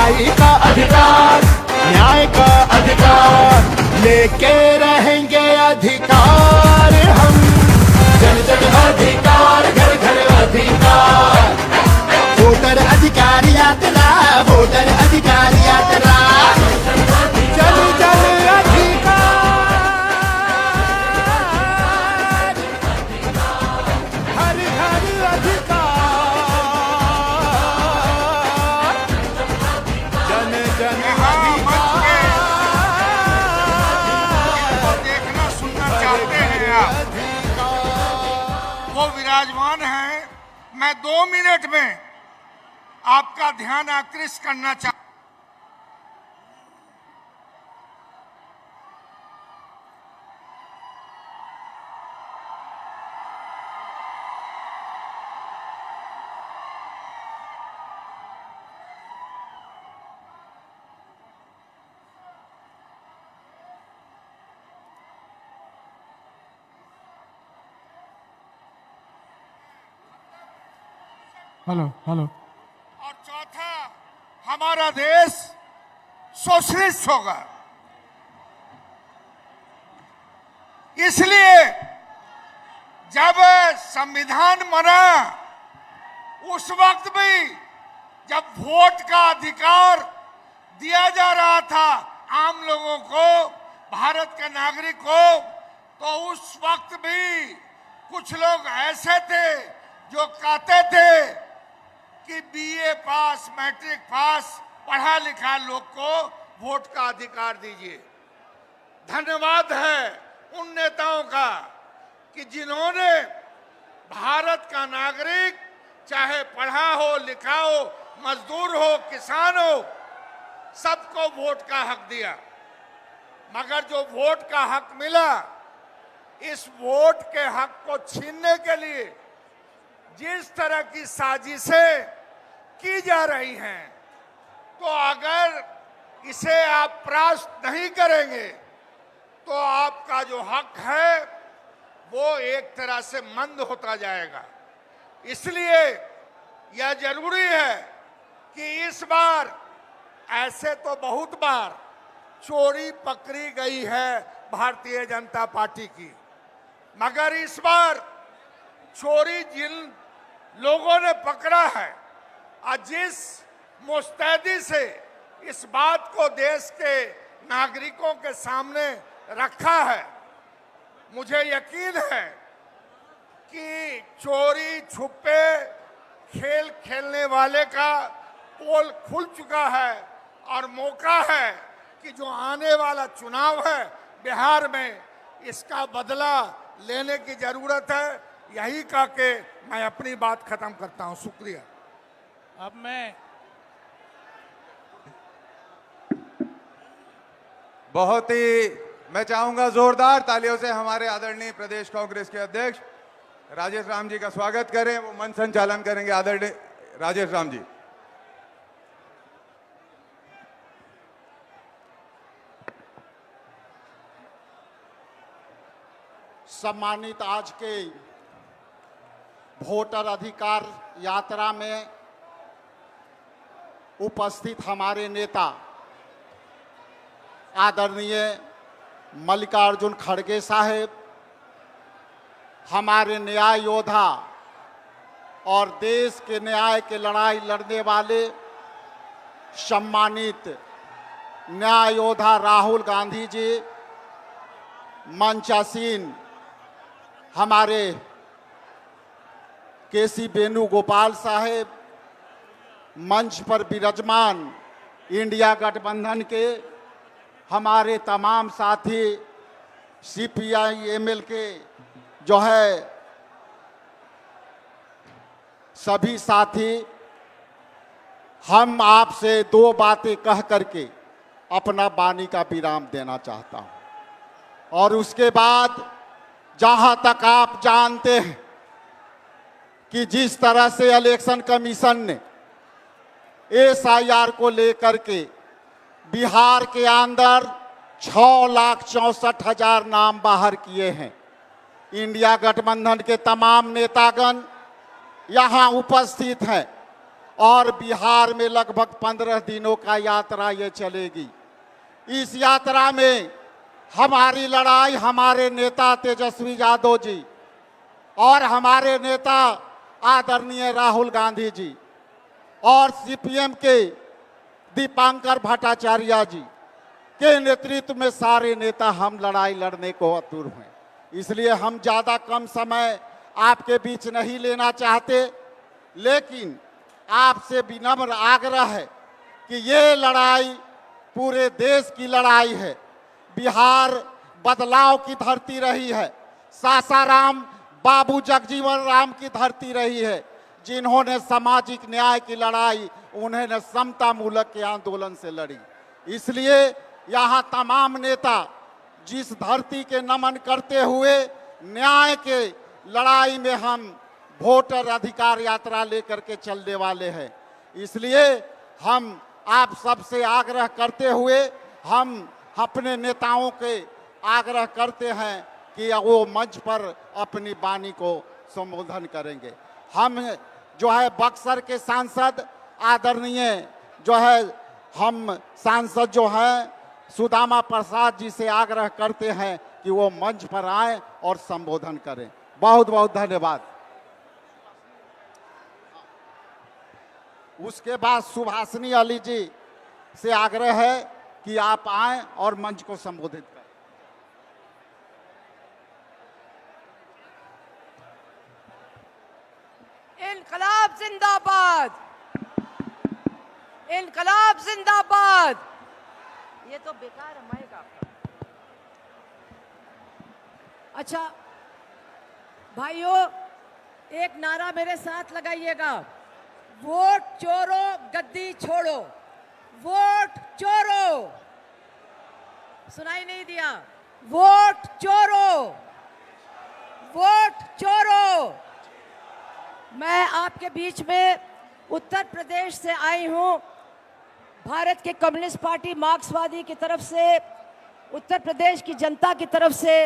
सच्चाई का अधिकार, न्याय का अधिकार, लेके रहेंगे अधिकार हम। जन जन अधिकार, घर घर अधिकार, वोटर अधिकार यात्रा, वोटर अधिकार यात्रा, जन जन अधिकार, हर घर अधिकार, जन जन अधिकार। देखना सुनना चाहते हैं आप, वो विराजमान हैं। मैं 2 मिनट में आपका ध्यान आकृष्ट करना चाहता हूं। Hello hello. और चौथा, हमारा देश सोशलिस्ट होगा। इसलिए जब संविधान बना उस वक्त भी जब वोट का अधिकार दिया जा रहा था आम लोगों को, भारत के नागरिक को, तो उस वक्त भी कुछ लोग ऐसे थे जो कहते थे कि बीए पास, मैट्रिक पास, पढ़ा लिखा लोग को वोट का अधिकार दीजिए। धन्यवाद है उन नेताओं का कि जिन्होंने भारत का नागरिक, चाहे पढ़ा हो लिखा हो, मजदूर हो, किसान हो, सबको वोट का हक दिया। मगर जो वोट का हक मिला, इस वोट के हक को छीनने के लिए जिस तरह की साजिशें की जा रही हैं, तो अगर इसे आप परास्त नहीं करेंगे तो आपका जो हक है वो एक तरह से मंद होता जाएगा। इसलिए यह जरूरी है कि इस बार, ऐसे तो बहुत बार चोरी पकड़ी गई है भारतीय जनता पार्टी की, मगर इस बार चोरी जिन लोगों ने पकड़ा है और जिस मुस्तैदी से इस बात को देश के नागरिकों के सामने रखा है, मुझे यकीन है कि चोरी छुपे खेल खेलने वाले का पोल खुल चुका है और मौका है कि जो आने वाला चुनाव है बिहार में, इसका बदला लेने की जरूरत है। यही कह के मैं अपनी बात खत्म करता हूं। शुक्रिया। अब मैं बहुत ही मैं चाहूंगा जोरदार तालियों से हमारे आदरणीय प्रदेश कांग्रेस के अध्यक्ष राजेश राम जी का स्वागत करें। वो मंच संचालन करेंगे आदरणीय राजेश राम जी। सम्मानित आज के वोटर अधिकार यात्रा में उपस्थित हमारे नेता आदरणीय मल्लिकार्जुन खड़गे साहेब, हमारे न्याय योद्धा और देश के न्याय के लड़ाई लड़ने वाले सम्मानित न्याय योद्धा राहुल गांधी जी, मंचासीन हमारे केसी वेणुगोपाल साहेब, मंच पर विराजमान इंडिया गठबंधन के हमारे तमाम साथी, सीपीआई एमएल के जो है सभी साथी, हम आपसे 2 बातें कह करके अपना वाणी का विराम देना चाहता हूं। और उसके बाद जहां तक आप जानते हैं कि जिस तरह से इलेक्शन कमीशन ने एसआईआर को लेकर के बिहार के अंदर 6,64,000 नाम बाहर किए हैं, इंडिया गठबंधन के तमाम नेतागण यहाँ उपस्थित हैं और बिहार में लगभग 15 दिनों का यात्रा ये चलेगी। इस यात्रा में हमारी लड़ाई हमारे नेता तेजस्वी यादव जी और हमारे नेता आदरणीय राहुल गांधी जी और सीपीएम के दीपांकर भट्टाचार्य जी के नेतृत्व में सारे नेता हम लड़ाई लड़ने को आतुर हैं। इसलिए हम ज़्यादा कम समय आपके बीच नहीं लेना चाहते, लेकिन आपसे विनम्र आग्रह है कि ये लड़ाई पूरे देश की लड़ाई है। बिहार बदलाव की धरती रही है, सासाराम बाबू जगजीवन राम की धरती रही है, जिन्होंने सामाजिक न्याय की लड़ाई उन्होंने समता मूलक के आंदोलन से लड़ी। इसलिए यहाँ तमाम नेता जिस धरती के नमन करते हुए न्याय के लड़ाई में हम वोटर अधिकार यात्रा लेकर के चलने वाले हैं। इसलिए हम आप सबसे आग्रह करते हुए हम अपने नेताओं के आग्रह करते हैं कि वो मंच पर अपनी वाणी को संबोधन करेंगे। हम जो है बक्सर के सांसद आदरणीय जो है हम सांसद जो हैं सुदामा प्रसाद जी से आग्रह करते हैं कि वो मंच पर आएं और संबोधन करें। बहुत बहुत धन्यवाद। उसके बाद सुभाषिनी अली जी से आग्रह है कि आप आएं और मंच को संबोधित करें। इनकलाब जिंदाबाद, इनकलाब जिंदाबाद। ये तो बेकार हमारेगा। अच्छा भाइयों, एक नारा मेरे साथ लगाइएगा, वोट चोरो गद्दी छोड़ो, वोट चोरो। सुनाई नहीं दिया? वोट चोरो, वोट चोरो। मैं आपके बीच में उत्तर प्रदेश से आई हूं। भारत के कम्युनिस्ट पार्टी मार्क्सवादी की तरफ से उत्तर प्रदेश की जनता की तरफ से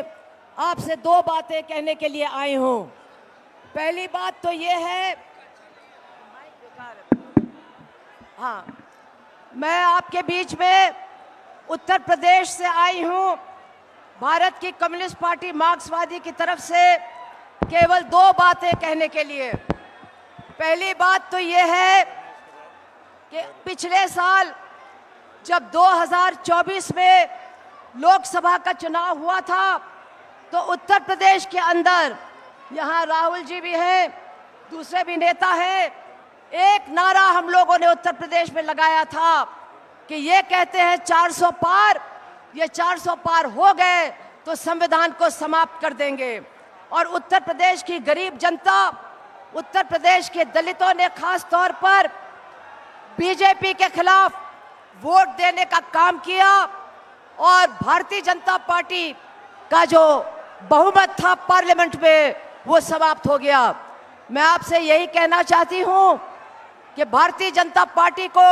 आपसे दो बातें कहने के लिए आई हूं। पहली बात तो ये है, हाँ, मैं आपके बीच में उत्तर प्रदेश से आई हूं। भारत की कम्युनिस्ट पार्टी मार्क्सवादी की तरफ से केवल दो बातें कहने के लिए। पहली बात तो ये है कि पिछले साल जब 2024 में लोकसभा का चुनाव हुआ था तो उत्तर प्रदेश के अंदर, यहाँ राहुल जी भी हैं, दूसरे भी नेता हैं, एक नारा हम लोगों ने उत्तर प्रदेश में लगाया था कि ये कहते हैं 400 पार, ये 400 पार हो गए तो संविधान को समाप्त कर देंगे। और उत्तर प्रदेश की गरीब जनता, उत्तर प्रदेश के दलितों ने खास तौर पर बीजेपी के खिलाफ वोट देने का काम किया और भारतीय जनता पार्टी का जो बहुमत था पार्लियामेंट में वो समाप्त हो गया। मैं आपसे यही कहना चाहती हूं कि भारतीय जनता पार्टी को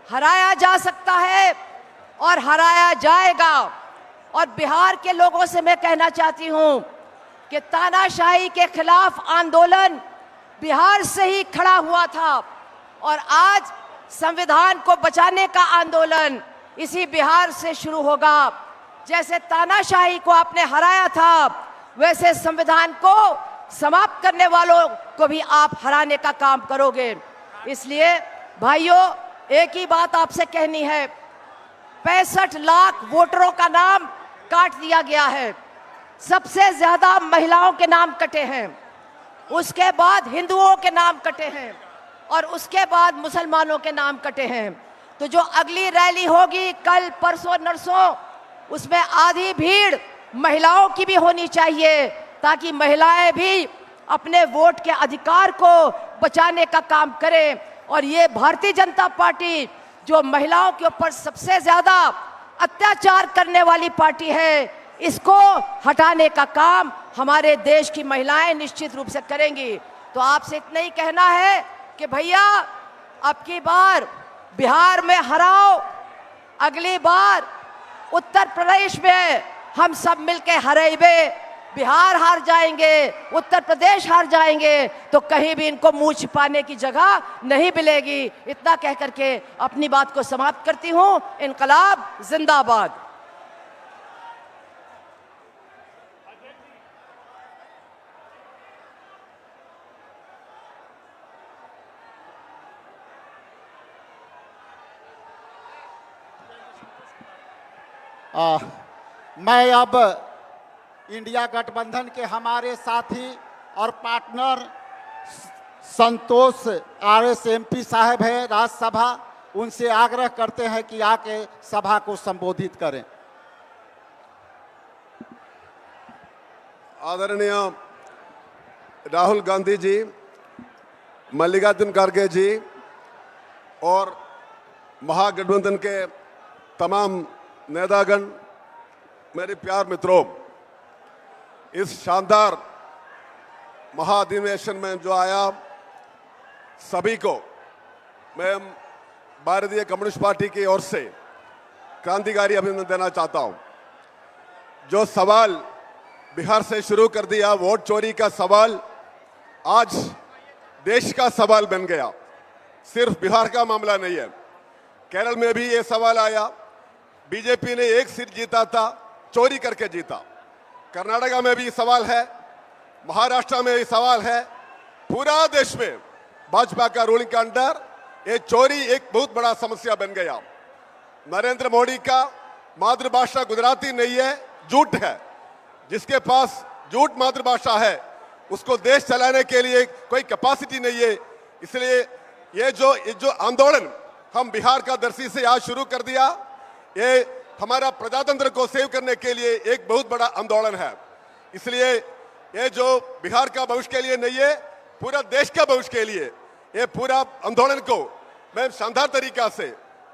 हराया जा सकता है और हराया जाएगा। और बिहार के लोगों से मैं कहना चाहती हूं कि तानाशाही के खिलाफ आंदोलन बिहार से ही खड़ा हुआ था और आज संविधान को बचाने का आंदोलन इसी बिहार से शुरू होगा। जैसे तानाशाही को आपने हराया था, वैसे संविधान को समाप्त करने वालों को भी आप हराने का काम करोगे। इसलिए भाइयों, एक ही बात आपसे कहनी है, 65 लाख वोटरों का नाम काट दिया गया है। सबसे ज्यादा महिलाओं के नाम कटे हैं, उसके बाद हिंदुओं के नाम कटे हैं और उसके बाद मुसलमानों के नाम कटे हैं। तो जो अगली रैली होगी कल परसों नरसों, उसमें आधी भीड़ महिलाओं की भी होनी चाहिए ताकि महिलाएं भी अपने वोट के अधिकार को बचाने का काम करें। और ये भारतीय जनता पार्टी जो महिलाओं के ऊपर सबसे ज्यादा अत्याचार करने वाली पार्टी है, इसको हटाने का काम हमारे देश की महिलाएं निश्चित रूप से करेंगी। तो आपसे इतना ही कहना है कि भैया, अब की बार बिहार में हराओ, अगली बार उत्तर प्रदेश में हम सब मिलके हराइबे। बिहार हार जाएंगे, उत्तर प्रदेश हार जाएंगे, तो कहीं भी इनको मुंह छिपाने की जगह नहीं मिलेगी। इतना कह करके अपनी बात को समाप्त करती हूं। इनकलाब जिंदाबाद। मैं अब इंडिया गठबंधन के हमारे साथी और पार्टनर संतोष आरएस साहब है राज्यसभा, उनसे आग्रह करते हैं कि आके सभा को संबोधित करें। आदरणीय राहुल गांधी जी, मल्लिकार्जुन खड़गे जी और महागठबंधन के तमाम नेतागण, मेरे प्यार मित्रों, इस शानदार महाधिवेशन में जो आया सभी को मैं भारतीय कम्युनिस्ट पार्टी की ओर से क्रांतिकारी अभिनंदन देना चाहता हूं। जो सवाल बिहार से शुरू कर दिया, वोट चोरी का सवाल, आज देश का सवाल बन गया। सिर्फ बिहार का मामला नहीं है, केरल में भी ये सवाल आया। बीजेपी ने एक सीट जीता था, चोरी करके जीता। कर्नाटका में भी सवाल है, महाराष्ट्र में भी सवाल है। पूरा देश में भाजपा का रूलिंग के अंडर ये चोरी एक बहुत बड़ा समस्या बन गया। नरेंद्र मोदी का मातृभाषा गुजराती नहीं है, झूठ है। जिसके पास झूठ मातृभाषा है उसको देश चलाने के लिए कोई कैपेसिटी नहीं है। इसलिए ये जो आंदोलन हम बिहार का दर्शी से आज शुरू कर दिया, ये हमारा प्रजातंत्र को सेव करने के लिए एक बहुत बड़ा आंदोलन है। इसलिए ये जो बिहार का भविष्य के लिए नहीं है, पूरा देश का भविष्य के लिए ये पूरा आंदोलन को मैं शानदार तरीका से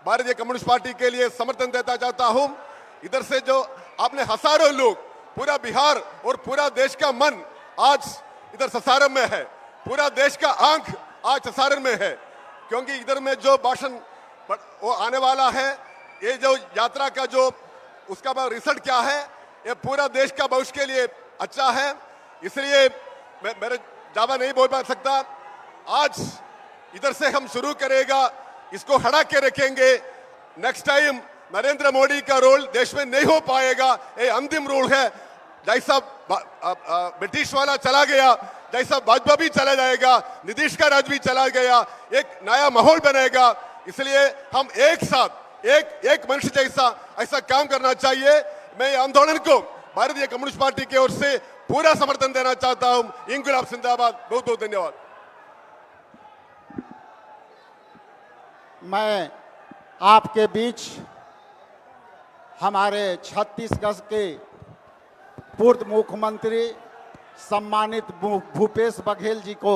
भारतीय कम्युनिस्ट पार्टी के लिए समर्थन देता चाहता हूं। इधर से जो आपने हजारों लोग, पूरा बिहार और पूरा देश का मन आज इधर सासाराम में है, पूरा देश का आंख आज सासाराम में है, क्योंकि इधर में जो भाषण वो आने वाला है, ये जो यात्रा का जो उसका रिजल्ट क्या है, ये पूरा देश का भविष्य के लिए अच्छा है। इसलिए मैं मेरे ज्यादा नहीं बोल पा सकता। आज इधर से हम शुरू करेगा, इसको हटा के रखेंगे। नेक्स्ट टाइम नरेंद्र मोदी का रोल देश में नहीं हो पाएगा, ये अंतिम रूल है। जैसा ब्रिटिश वाला चला गया, जैसा भाजपा भी चला जाएगा, नीतीश का राज भी चला गया, एक नया माहौल बनेगा। इसलिए हम एक साथ एक मनुष्य जैसा ऐसा काम करना चाहिए। मैं आंदोलन को भारतीय कम्युनिस्ट पार्टी की ओर से पूरा समर्थन देना चाहता हूं। इंकलाब जिंदाबाद। बहुत बहुत धन्यवाद। मैं आपके बीच हमारे छत्तीसगढ़ के पूर्व मुख्यमंत्री सम्मानित भूपेश बघेल जी को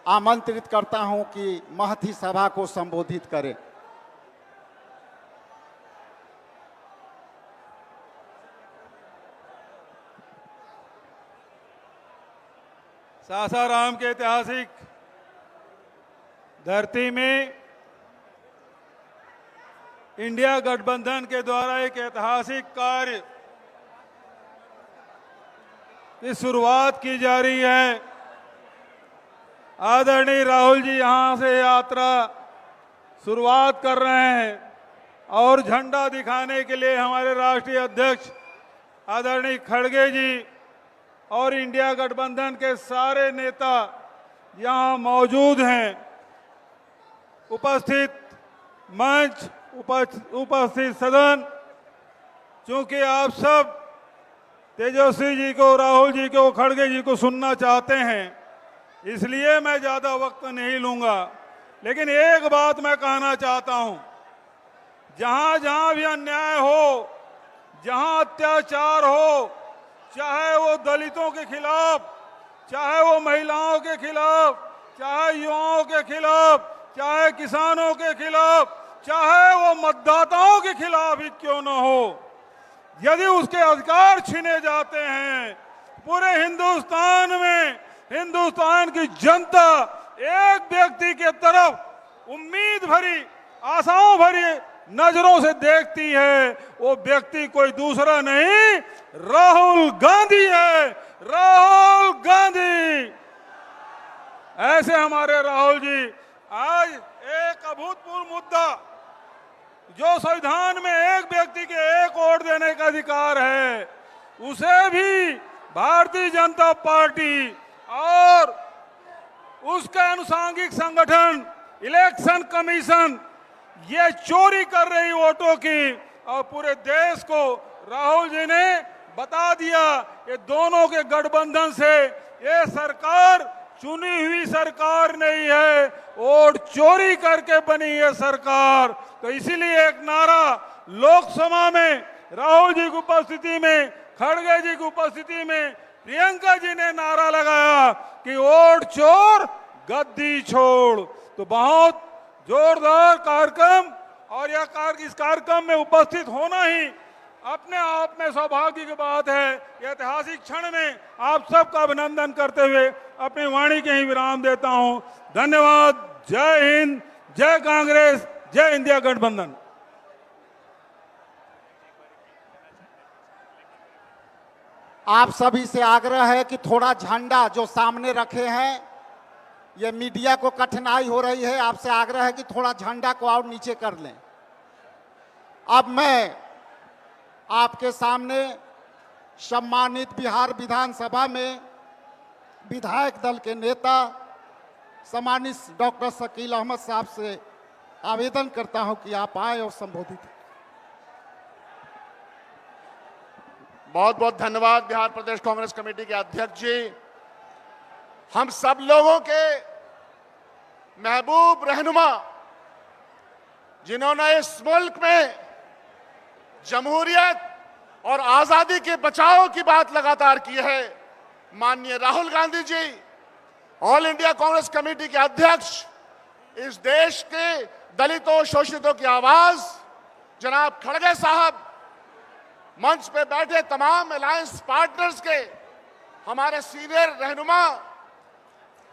आमंत्रित करता हूं कि महती सभा को संबोधित करें। सासाराम के ऐतिहासिक धरती में इंडिया गठबंधन के द्वारा एक ऐतिहासिक कार्य की शुरुआत की जा रही है। आदरणीय राहुल जी यहां से यात्रा शुरुआत कर रहे हैं और झंडा दिखाने के लिए हमारे राष्ट्रीय अध्यक्ष आदरणीय खड़गे जी और इंडिया गठबंधन के सारे नेता यहां मौजूद हैं। उपस्थित मंच, उपस्थित सदन, चूंकि आप सब तेजस्वी जी को, राहुल जी को, खड़गे जी को सुनना चाहते हैं, इसलिए मैं ज्यादा वक्त नहीं लूंगा। लेकिन एक बात मैं कहना चाहता हूं, जहां जहां भी अन्याय हो, जहां अत्याचार हो, चाहे वो दलितों के खिलाफ, चाहे वो महिलाओं के खिलाफ, चाहे युवाओं के खिलाफ, चाहे किसानों के खिलाफ, चाहे वो मतदाताओं के खिलाफ ही क्यों न हो, यदि उसके अधिकार छीने जाते हैं, पूरे हिंदुस्तान में हिंदुस्तान की जनता एक व्यक्ति के तरफ उम्मीद भरी, आशाओं भरी नजरों से देखती है। वो व्यक्ति कोई दूसरा नहीं, राहुल गांधी है। राहुल गांधी। ऐसे हमारे राहुल जी आज एक अभूतपूर्व मुद्दा, जो संविधान में एक व्यक्ति के एक वोट देने का अधिकार है, उसे भी भारतीय जनता पार्टी और उसके अनुसांगिक संगठन इलेक्शन कमीशन ये चोरी कर रही वोटों की, और पूरे देश को राहुल जी ने बता दिया ये दोनों के गठबंधन से ये सरकार चुनी हुई सरकार नहीं है, वोट चोरी करके बनी ये सरकार। तो इसीलिए एक नारा लोकसभा में राहुल जी की उपस्थिति में, खड़गे जी की उपस्थिति में प्रियंका जी ने नारा लगाया कि वोट चोर गद्दी छोड़। तो बहुत जोरदार कार्यक्रम, और यह इस कार्यक्रम में उपस्थित होना ही अपने आप में सौभाग्य की बात है। यह ऐतिहासिक क्षण में आप सबका अभिनंदन करते हुए अपनी वाणी के ही विराम देता हूं। धन्यवाद। जय हिंद, जय कांग्रेस, जय इंडिया गठबंधन। आप सभी से आग्रह है कि थोड़ा झंडा जो सामने रखे हैं, ये मीडिया को कठिनाई हो रही है, आपसे आग्रह है कि थोड़ा झंडा को और नीचे कर लें। अब मैं आपके सामने सम्मानित बिहार विधानसभा में विधायक दल के नेता सम्मानित डॉक्टर शकील अहमद साहब से आवेदन करता हूं कि आप आए और संबोधित। बहुत बहुत धन्यवाद बिहार प्रदेश कांग्रेस कमेटी के अध्यक्ष जी। हम सब लोगों के महबूब रहनुमा, जिन्होंने इस मुल्क में जमहूरियत और आजादी के बचाव की बात लगातार की है, माननीय Rahul Gandhi ji, all India Congress committee के अध्यक्ष, इस देश के दलितों शोषितों की आवाज जनाब खड़गे साहब, मंच पे बैठे तमाम अलायंस पार्टनर्स के हमारे सीनियर रहनुमा,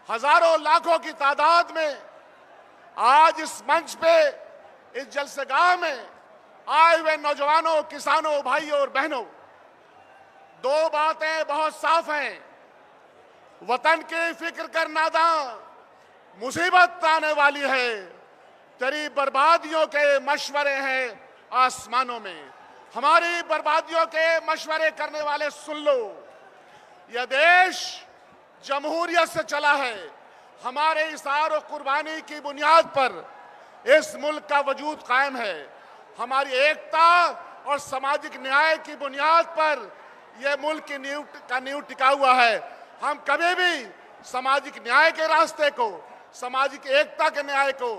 हजारों लाखों की तादाद में आज इस मंच पे इस जलसेगाह में आए हुए नौजवानों, किसानों, भाइयों और बहनों, दो बातें बहुत साफ हैं। वतन की फिक्र कर नादां, मुसीबत आने वाली है, तेरी बर्बादियों के मशवरे हैं आसमानों में। हमारी बर्बादियों के मशवरे करने वाले सुन लो, यह देश जमहूरियत से चला है। हमारे इसार और कुर्बानी की बुनियाद पर इस मुल्क का वजूद कायम है। हमारी एकता और सामाजिक न्याय की बुनियाद पर यह मुल्क की नींव टिका हुआ है। हम कभी भी सामाजिक न्याय के रास्ते को, सामाजिक एकता के न्याय को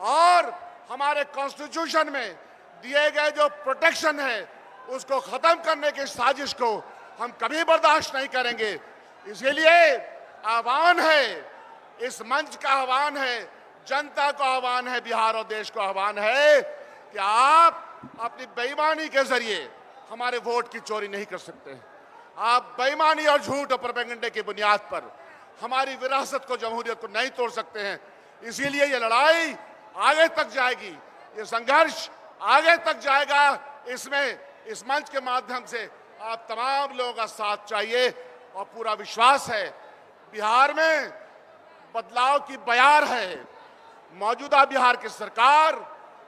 और हमारे कॉन्स्टिट्यूशन में दिए गए जो प्रोटेक्शन है उसको खत्म करने की साजिश को हम कभी बर्दाश्त नहीं करेंगे। इसीलिए आह्वान है, इस मंच का आह्वान है, जनता को आह्वान है, बिहार और देश को आह्वान है कि आप अपनी बेईमानी के जरिए हमारे वोट की चोरी नहीं कर सकते। आप बेईमानी और झूठ और प्रोपेगेंडे की बुनियाद पर हमारी विरासत को, जमहूरियत को नहीं तोड़ सकते हैं। इसीलिए ये लड़ाई आगे तक जाएगी, ये संघर्ष आगे तक जाएगा। इसमें इस मंच के माध्यम से आप तमाम लोगों का साथ चाहिए और पूरा विश्वास है बिहार में बदलाव की बयार है। मौजूदा बिहार की सरकार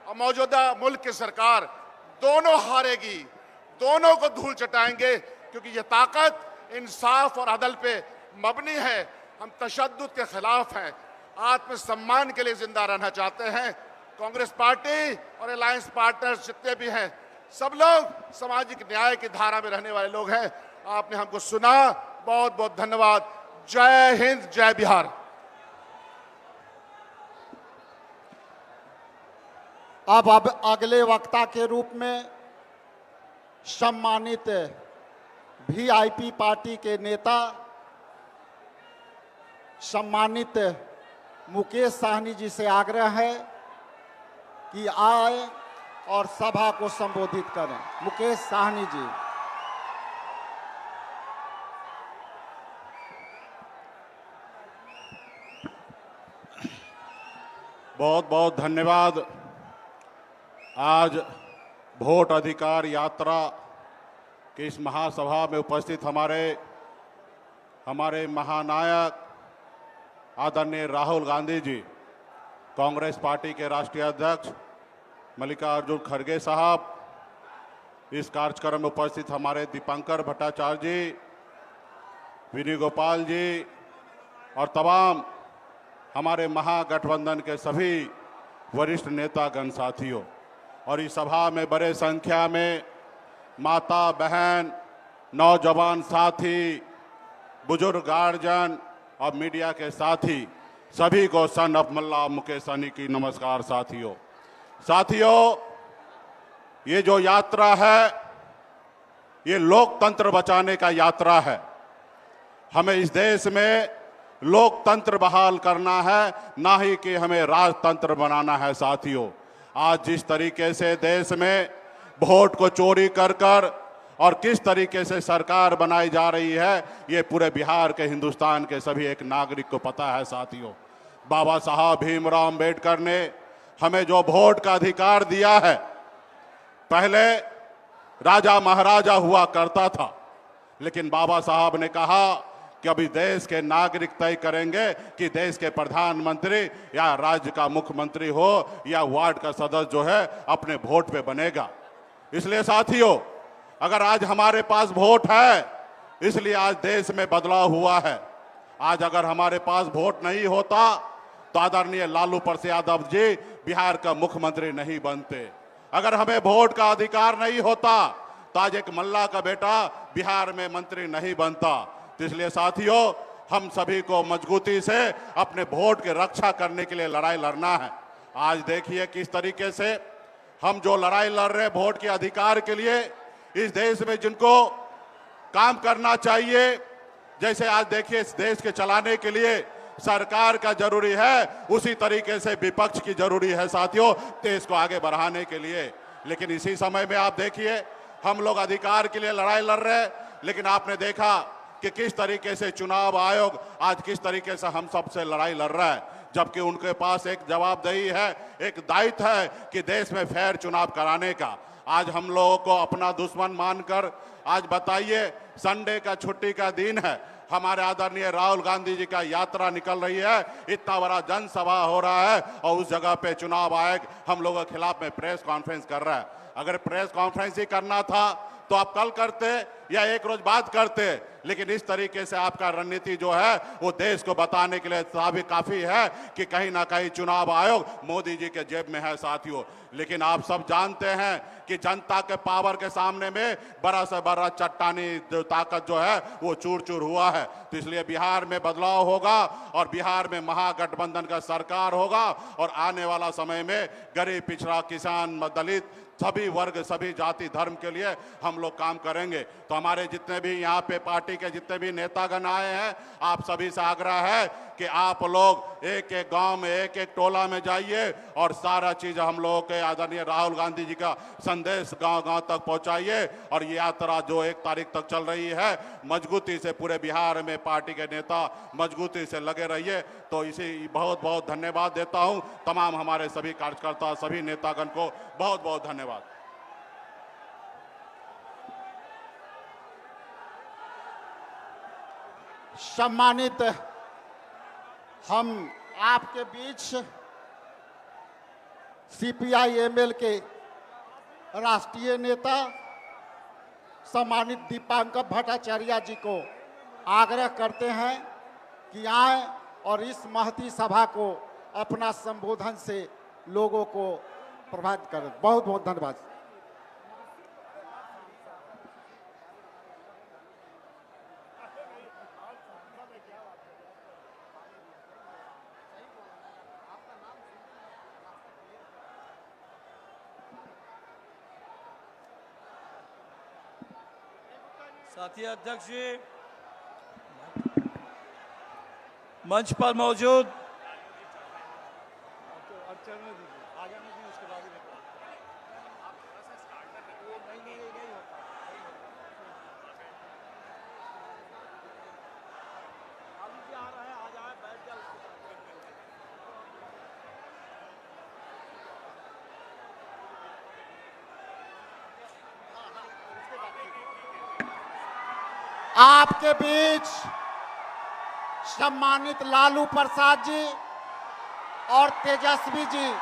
और मौजूदा मुल्क की सरकार दोनों हारेगी, दोनों को धूल चटाएंगे, क्योंकि ये ताकत इंसाफ और अदल पे मबनी है। हम तशद्दुद के खिलाफ हैं, आत्मसम्मान के लिए जिंदा रहना चाहते हैं। कांग्रेस पार्टी और अलायंस पार्टनर्स जितने भी हैं, सब लोग सामाजिक न्याय की धारा में रहने वाले लोग हैं। आपने हमको सुना, बहुत बहुत धन्यवाद। जय हिंद, जय बिहार। अब अगले वक्ता के रूप में सम्मानित वीआईपी पार्टी के नेता सम्मानित मुकेश साहनी जी से आग्रह है कि आए और सभा को संबोधित करें। मुकेश साहनी जी। बहुत बहुत धन्यवाद। आज वोट अधिकार यात्रा की इस महासभा में उपस्थित हमारे हमारे महानायक आदरणीय राहुल गांधी जी, कांग्रेस पार्टी के राष्ट्रीय अध्यक्ष मल्लिकार्जुन खड़गे साहब, इस कार्यक्रम में उपस्थित हमारे दीपंकर भट्टाचार्य जी, विनय गोपाल जी और तमाम हमारे महागठबंधन के सभी वरिष्ठ नेतागण साथियों, और इस सभा में बड़े संख्या में माता बहन, नौजवान साथी, बुजुर्ग गार्जियन और मीडिया के साथी, सभी को सन ऑफ मल्ला मुकेश सहनी की नमस्कार। साथियों, ये जो यात्रा है, ये लोकतंत्र बचाने का यात्रा है। हमें इस देश में लोकतंत्र बहाल करना है, ना ही कि हमें राजतंत्र बनाना है। साथियों, आज जिस तरीके से देश में वोट को चोरी कर और किस तरीके से सरकार बनाई जा रही है, ये पूरे बिहार के, हिंदुस्तान के सभी एक नागरिक को पता है। साथियों, बाबा साहब भीमराव अंबेडकर ने हमें जो वोट का अधिकार दिया है, पहले राजा महाराजा हुआ करता था, लेकिन बाबा साहब ने कहा कि अभी देश के नागरिक तय करेंगे कि देश के प्रधानमंत्री या राज्य का मुख्यमंत्री हो या वार्ड का सदस्य जो है अपने वोट पे बनेगा। इसलिए साथियों, अगर आज हमारे पास वोट है, इसलिए आज देश में बदलाव हुआ है। आज अगर हमारे पास वोट नहीं होता तो आदरणीय लालू प्रसाद यादव जी बिहार का मुख्यमंत्री नहीं बनते। अगर हमें वोट का अधिकार नहीं होता तो आज एक मल्ला का बेटा बिहार में मंत्री नहीं बनता। तो इसलिए साथियों, हम सभी को मजबूती से अपने वोट की रक्षा करने के लिए लड़ाई लड़ना है। आज देखिए किस तरीके से हम जो लड़ाई लड़ रहे हैं वोट के अधिकार के लिए, इस देश में जिनको काम करना चाहिए, जैसे आज देखिए इस देश के चलाने के लिए सरकार का जरूरी है, उसी तरीके से विपक्ष की जरूरी है साथियों, देश को आगे बढ़ाने के लिए। लेकिन इसी समय में आप देखिए हम लोग अधिकार के लिए लड़ाई लड़ रहे हैं, लेकिन आपने देखा कि किस तरीके से चुनाव आयोग आज किस तरीके से हम सबसे लड़ाई लड़ रहा है, जबकि उनके पास एक जवाबदेही है, एक दायित्व है कि देश में फेयर चुनाव कराने का। आज हम लोगों को अपना दुश्मन मानकर, आज बताइए संडे का छुट्टी का दिन है, हमारे आदरणीय राहुल गांधी जी का यात्रा निकल रही है, इतना बड़ा जनसभा हो रहा है और उस जगह पे चुनाव आयोग हम लोगों के खिलाफ में प्रेस कॉन्फ्रेंस कर रहा है। अगर प्रेस कॉन्फ्रेंस ही करना था तो आप कल करते या एक रोज बाद करते, लेकिन इस तरीके से आपका रणनीति जो है वो देश को बताने के लिए काफी है कि कहीं ना कहीं चुनाव आयोग मोदी जी के जेब में है साथियों। लेकिन आप सब जानते हैं कि जनता के पावर के सामने में बड़ा से बड़ा चट्टानी ताकत जो है वो चूर चूर हुआ है। तो इसलिए बिहार में बदलाव होगा और बिहार में महागठबंधन का सरकार होगा और आने वाला समय में गरीब, पिछड़ा, किसान, दलित, सभी वर्ग, सभी जाति धर्म के लिए हम लोग काम करेंगे। तो हमारे जितने भी यहाँ पे पार्टी के जितने भी नेतागण आए हैं, आप सभी से आग्रह है कि आप लोग एक एक गांव में, एक एक टोला में जाइए और सारा चीज हम लोगों के आदरणीय राहुल गांधी जी का संदेश गांव गांव तक पहुंचाइए। और ये यात्रा जो 1 तारीख तक चल रही है, मजबूती से पूरे बिहार में पार्टी के नेता मजबूती से लगे रहिए। तो इसी बहुत बहुत धन्यवाद देता हूं तमाम हमारे सभी कार्यकर्ता, सभी नेतागण को बहुत बहुत धन्यवाद। सम्मानित, हम आपके बीच सीपीआई-एमएल के राष्ट्रीय नेता सम्मानित दीपंकर भट्टाचार्य जी को आग्रह करते हैं कि आए और इस महती सभा को अपना संबोधन से लोगों को प्रभावित करें। बहुत बहुत धन्यवाद। साथी अध्यक्ष जी, मंच पर मौजूद आपके बीच सम्मानित लालू प्रसाद जी और तेजस्वी जी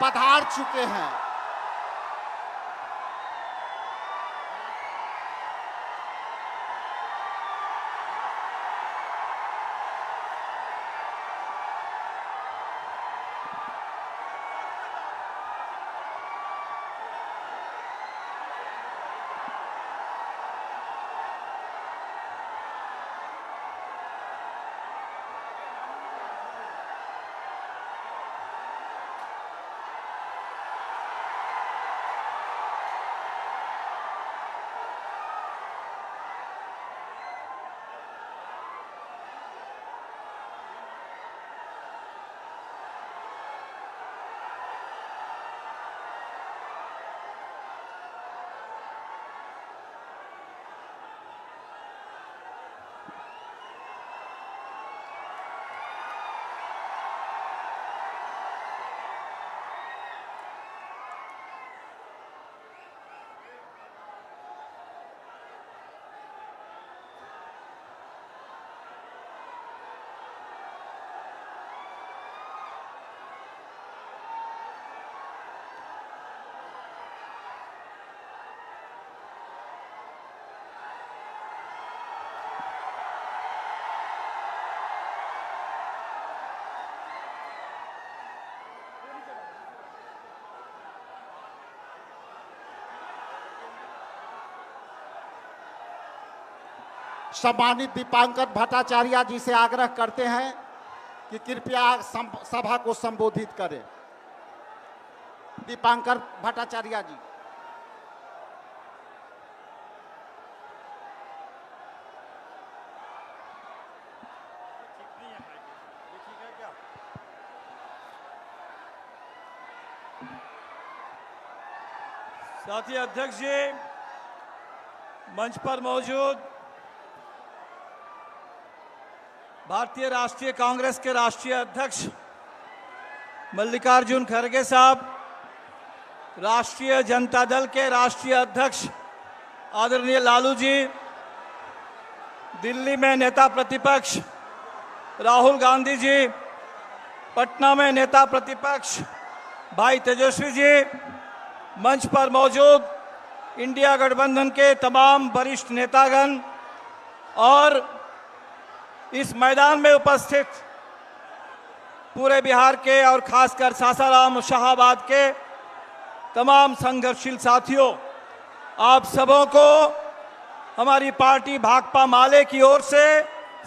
पधार चुके हैं। सम्मानित दीपांकर भट्टाचार्य जी से आग्रह करते हैं कि कृपया सभा को संबोधित करें। दीपांकर भट्टाचार्य जी। साथी अध्यक्ष जी, मंच पर मौजूद भारतीय राष्ट्रीय कांग्रेस के राष्ट्रीय अध्यक्ष मल्लिकार्जुन खड़गे साहब, राष्ट्रीय जनता दल के राष्ट्रीय अध्यक्ष आदरणीय लालू जी, दिल्ली में नेता प्रतिपक्ष राहुल गांधी जी, पटना में नेता प्रतिपक्ष भाई तेजस्वी जी, मंच पर मौजूद इंडिया गठबंधन के तमाम वरिष्ठ नेतागण और इस मैदान में उपस्थित पूरे बिहार के और खासकर सासाराम शाहाबाद के तमाम संघर्षशील साथियों, आप सबों को हमारी पार्टी भाकपा माले की ओर से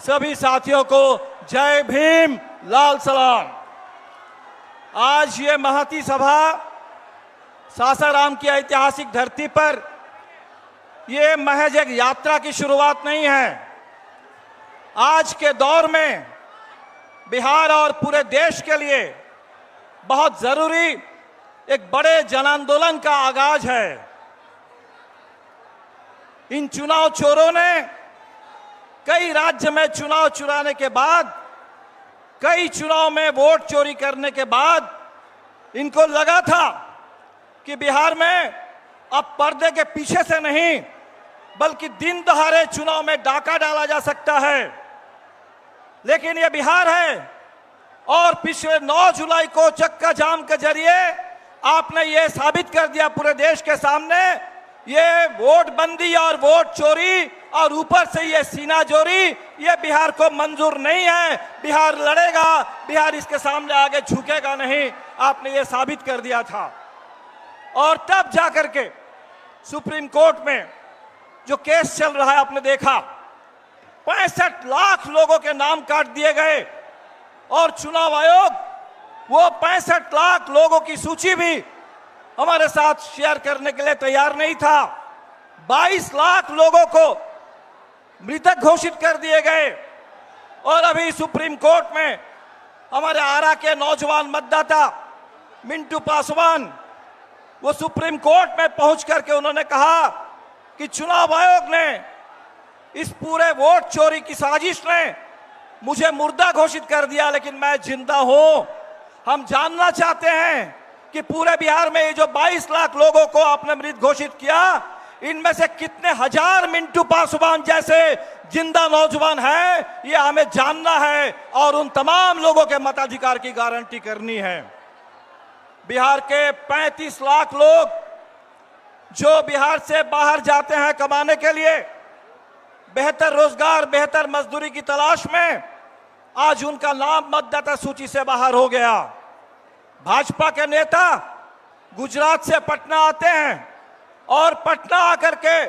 सभी साथियों को जय भीम, लाल सलाम। आज ये महती सभा सासाराम की ऐतिहासिक धरती पर ये महज एक यात्रा की शुरुआत नहीं है। आज के दौर में बिहार और पूरे देश के लिए बहुत जरूरी एक बड़े जन आंदोलन का आगाज है। इन चुनाव चोरों ने कई राज्य में चुनाव चुराने के बाद, कई चुनाव में वोट चोरी करने के बाद इनको लगा था कि बिहार में अब पर्दे के पीछे से नहीं बल्कि दिन दहाड़े चुनाव में डाका डाला जा सकता है। लेकिन ये बिहार है और पिछले 9 जुलाई को चक्का जाम के जरिए आपने ये साबित कर दिया पूरे देश के सामने, ये वोट बंदी और वोट चोरी और ऊपर से ये सीना जोरी, ये बिहार को मंजूर नहीं है। बिहार लड़ेगा, बिहार इसके सामने आगे झुकेगा नहीं, आपने ये साबित कर दिया था। और तब जाकर के सुप्रीम कोर्ट में जो केस चल रहा है, आपने देखा 65 लाख लोगों के नाम काट दिए गए और चुनाव आयोग वो 65 लाख लोगों की सूची भी हमारे साथ शेयर करने के लिए तैयार नहीं था। 22 लाख लोगों को मृतक घोषित कर दिए गए और अभी सुप्रीम कोर्ट में हमारे आरा के नौजवान मतदाता मिंटू पासवान वो सुप्रीम कोर्ट में पहुंच करके उन्होंने कहा कि चुनाव आयोग ने इस पूरे वोट चोरी की साजिश ने मुझे मुर्दा घोषित कर दिया, लेकिन मैं जिंदा हूं। हम जानना चाहते हैं कि पूरे बिहार में ये जो 22 लाख लोगों को आपने मृत घोषित किया, इनमें से कितने हजार मिंटू पासवान जैसे जिंदा नौजवान हैं, ये हमें जानना है और उन तमाम लोगों के मताधिकार की गारंटी करनी है। बिहार के 35 लाख लोग जो बिहार से बाहर जाते हैं कमाने के लिए, बेहतर रोजगार, बेहतर मजदूरी की तलाश में, आज उनका नाम मतदाता सूची से बाहर हो गया। भाजपा के नेता गुजरात से पटना आते हैं और पटना आकर के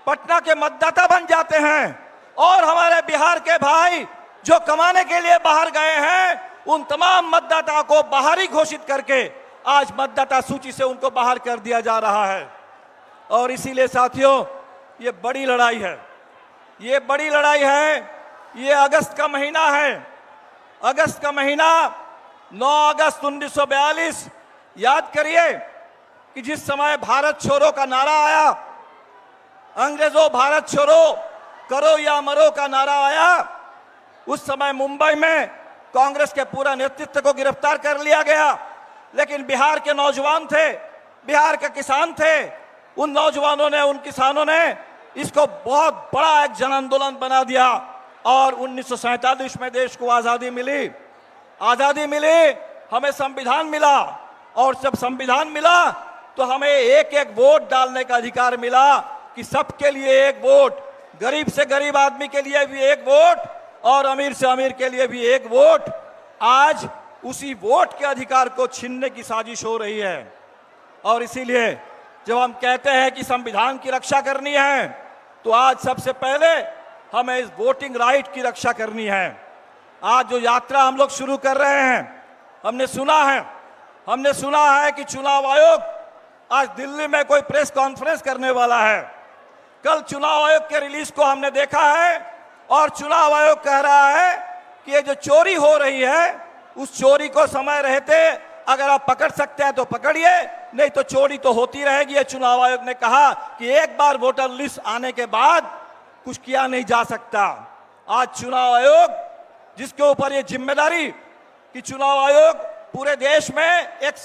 पटना के मतदाता बन जाते हैं, और हमारे बिहार के भाई जो कमाने के लिए बाहर गए हैं उन तमाम मतदाताओं को बाहरी घोषित करके आज मतदाता सूची से उनको बाहर कर दिया जा रहा है। और इसीलिए साथियों, ये बड़ी लड़ाई है, ये बड़ी लड़ाई है। ये अगस्त का महीना है, अगस्त का महीना 9 अगस्त 1942। याद करिए कि जिस समय भारत छोड़ो का नारा आया, अंग्रेजों भारत छोड़ो करो या मरो का नारा आया, उस समय मुंबई में कांग्रेस के पूरा नेतृत्व को गिरफ्तार कर लिया गया। लेकिन बिहार के नौजवान थे, बिहार के किसान थे, उन नौजवानों ने, उन किसानों ने इसको बहुत बड़ा एक जन आंदोलन बना दिया और 1947 में देश को आजादी मिली। आजादी मिली, हमें संविधान मिला, और जब संविधान मिला तो हमें एक एक वोट डालने का अधिकार मिला कि सबके लिए एक वोट, गरीब से गरीब आदमी के लिए भी एक वोट और अमीर से अमीर के लिए भी एक वोट। आज उसी वोट के अधिकार को छीनने की साजिश हो रही है। और इसीलिए जब हम कहते हैं कि संविधान की रक्षा करनी है, तो आज सबसे पहले हमें इस वोटिंग राइट की रक्षा करनी है। आज जो यात्रा हम लोग शुरू कर रहे हैं, हमने सुना है कि चुनाव आयोग आज दिल्ली में कोई प्रेस कॉन्फ्रेंस करने वाला है। कल चुनाव आयोग के रिलीज को हमने देखा है और चुनाव आयोग कह रहा है कि ये जो चोरी हो रही है, उस चोरी को समय रहते अगर आप पकड़ सकते हैं तो पकड़िए, नहीं तो चोरी तो होती रहेगी। ये चुनाव आयोग ने कहा कि एक बार वोटर लिस्ट आने के बाद कुछ किया नहीं जा सकता। आज चुनाव आयोग, जिसके ऊपर ये जिम्मेदारी कि चुनाव आयोग पूरे देश में एक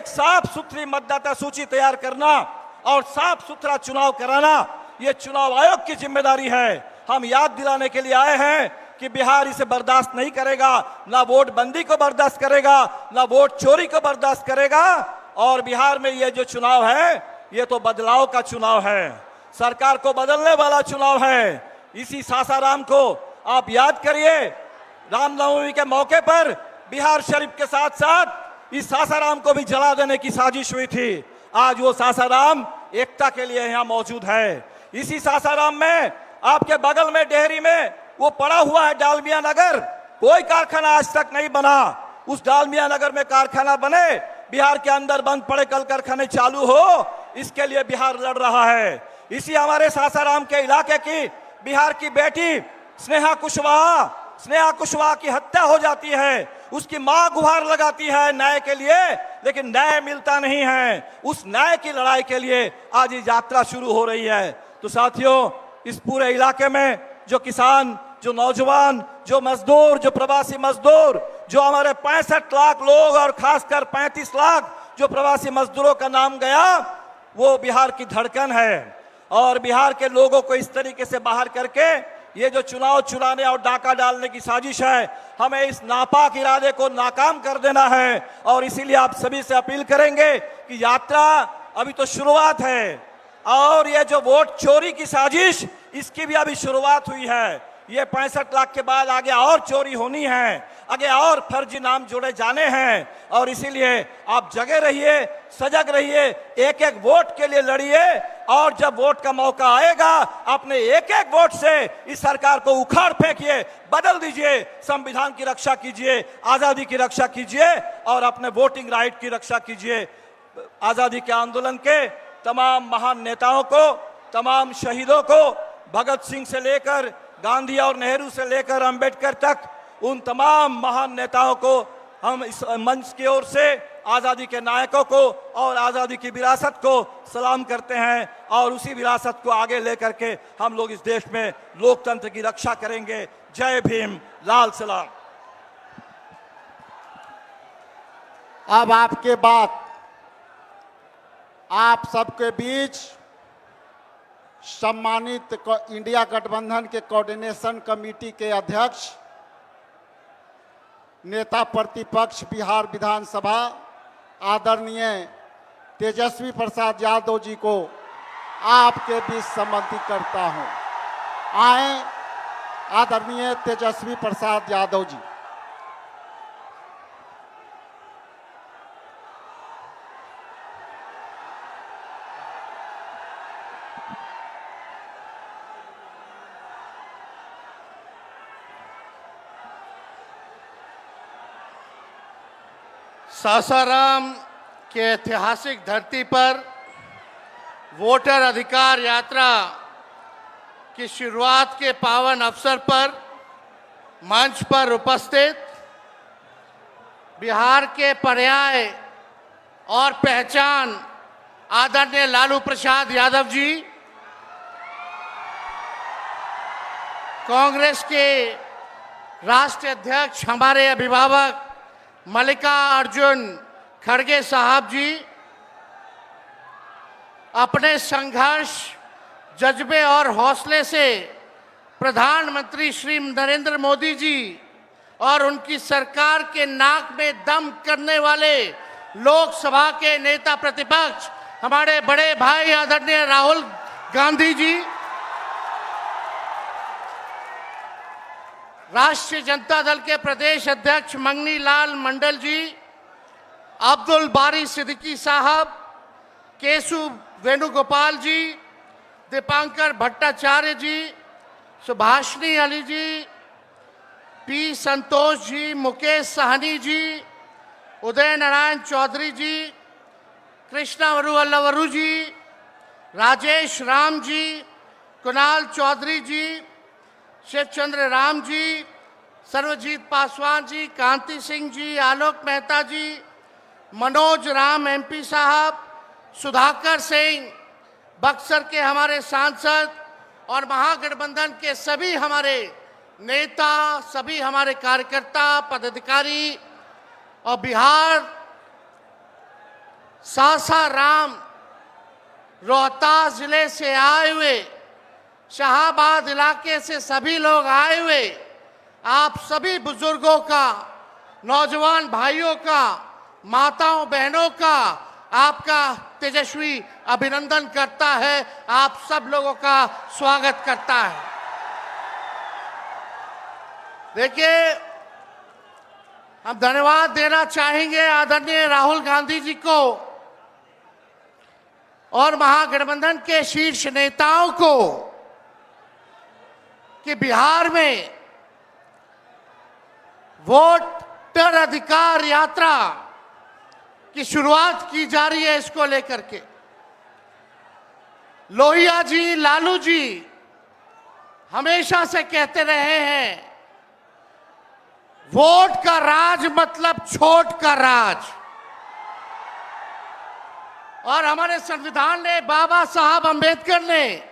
साफ सुथरी मतदाता सूची तैयार करना और साफ सुथरा चुनाव कराना, ये चुनाव आयोग की जिम्मेदारी है। हम याद दिलाने के लिए आए हैं कि बिहार इसे बर्दाश्त नहीं करेगा, ना वोट बंदी को बर्दाश्त करेगा, ना वोट चोरी को बर्दाश्त करेगा। और बिहार में ये जो चुनाव है, ये तो बदलाव का चुनाव है, सरकार को बदलने वाला चुनाव है। इसी सासाराम को आप याद करिए, रामनवमी के मौके पर बिहार शरीफ के साथ साथ इस सासाराम को भी जला देने की साजिश हुई थी। आज वो सासाराम एकता के लिए यहाँ मौजूद है। इसी सासाराम में आपके बगल में डेहरी में वो पड़ा हुआ है डालमिया नगर, कोई कारखाना आज तक नहीं बना। उस डालमिया नगर में कारखाना बने, बिहार के अंदर बंद पड़े कल कारखाने चालू हो, इसके लिए बिहार लड़ रहा है। इसी हमारे सासाराम के इलाके की बिहार की बेटी स्नेहा कुशवाहा की हत्या हो जाती है। उसकी मां गुहार लगाती है न्याय के लिए, लेकिन न्याय मिलता नहीं है। उस न्याय की लड़ाई के लिए आज ये यात्रा शुरू हो रही है। तो साथियों, इस पूरे इलाके में जो किसान, जो नौजवान, जो मजदूर, जो प्रवासी मजदूर, जो हमारे 65 लाख लोग और खासकर 35 लाख जो प्रवासी मजदूरों का नाम गया, वो बिहार की धड़कन है। और बिहार के लोगों को इस तरीके से बाहर करके ये जो चुनाव चुराने और डाका डालने की साजिश है, हमें इस नापाक इरादे को नाकाम कर देना है। और इसीलिए आप सभी से अपील करेंगे कि यात्रा अभी तो शुरुआत है, और ये जो वोट चोरी की साजिश, इसकी भी अभी शुरुआत हुई है। ये 65 लाख के बाद आगे और चोरी होनी है, आगे और फर्जी नाम जोड़े जाने हैं। और इसीलिए आप जगे रहिए, सजग रहिए, एक एक वोट के लिए लड़िए, और जब वोट का मौका आएगा अपने एक एक वोट से इस सरकार को उखाड़ फेंकिए, बदल दीजिए, संविधान की रक्षा कीजिए, आजादी की रक्षा कीजिए और अपने वोटिंग राइट की रक्षा कीजिए। आजादी के आंदोलन के तमाम महान नेताओं को, तमाम शहीदों को, भगत सिंह से लेकर गांधी और नेहरू से लेकर अंबेडकर तक, उन तमाम महान नेताओं को हम इस मंच की ओर से आजादी के नायकों को और आजादी की विरासत को सलाम करते हैं। और उसी विरासत को आगे लेकर के हम लोग इस देश में लोकतंत्र की रक्षा करेंगे। जय भीम, लाल सलाम। अब आपके बाद आप सबके बीच सम्मानित इंडिया गठबंधन के कोऑर्डिनेशन कमेटी के अध्यक्ष, नेता प्रतिपक्ष बिहार विधानसभा आदरणीय तेजस्वी प्रसाद यादव जी को आपके बीच सम्मानित करता हूं। आए आदरणीय तेजस्वी प्रसाद यादव जी। सासाराम के ऐतिहासिक धरती पर वोटर अधिकार यात्रा की शुरुआत के पावन अवसर पर मंच पर उपस्थित बिहार के पर्याय और पहचान आदरणीय लालू प्रसाद यादव जी, कांग्रेस के राष्ट्रीय अध्यक्ष हमारे अभिभावक मल्लिकार्जुन खड़गे साहब जी, अपने संघर्ष, जज्बे और हौसले से प्रधानमंत्री श्री नरेंद्र मोदी जी और उनकी सरकार के नाक में दम करने वाले लोकसभा के नेता प्रतिपक्ष हमारे बड़े भाई आदरणीय राहुल गांधी जी, राष्ट्रीय जनता दल के प्रदेश अध्यक्ष मंगनी लाल मंडल जी, अब्दुल बारी सिद्दीकी साहब, केशु वेणुगोपाल जी, दीपांकर भट्टाचार्य जी, सुभाषिनी अली जी, पी संतोष जी, मुकेश सहनी जी, उदय नारायण चौधरी जी, कृष्णा वरुवल्लवरू जी, राजेश राम जी, कुणाल चौधरी जी, शिवचंद्र राम जी, सर्वजीत पासवान जी, कांति सिंह जी, आलोक मेहता जी, मनोज राम एमपी साहब, सुधाकर सिंह, बक्सर के हमारे सांसद और महागठबंधन के सभी हमारे नेता, सभी हमारे कार्यकर्ता, पदाधिकारी और बिहार सासाराम रोहतास जिले से आए हुए, शाहाबाद इलाके से सभी लोग आए हुए, आप सभी बुजुर्गों का, नौजवान भाइयों का, माताओं बहनों का आपका तेजस्वी अभिनंदन करता है, आप सब लोगों का स्वागत करता है। देखिए, हम धन्यवाद देना चाहेंगे आदरणीय राहुल गांधी जी को और महागठबंधन के शीर्ष नेताओं को कि बिहार में वोटर अधिकार यात्रा की शुरुआत की जा रही है। इसको लेकर के लोहिया जी, लालू जी हमेशा से कहते रहे हैं, वोट का राज मतलब छोट का राज। और हमारे संविधान ने, बाबा साहब अंबेडकर ने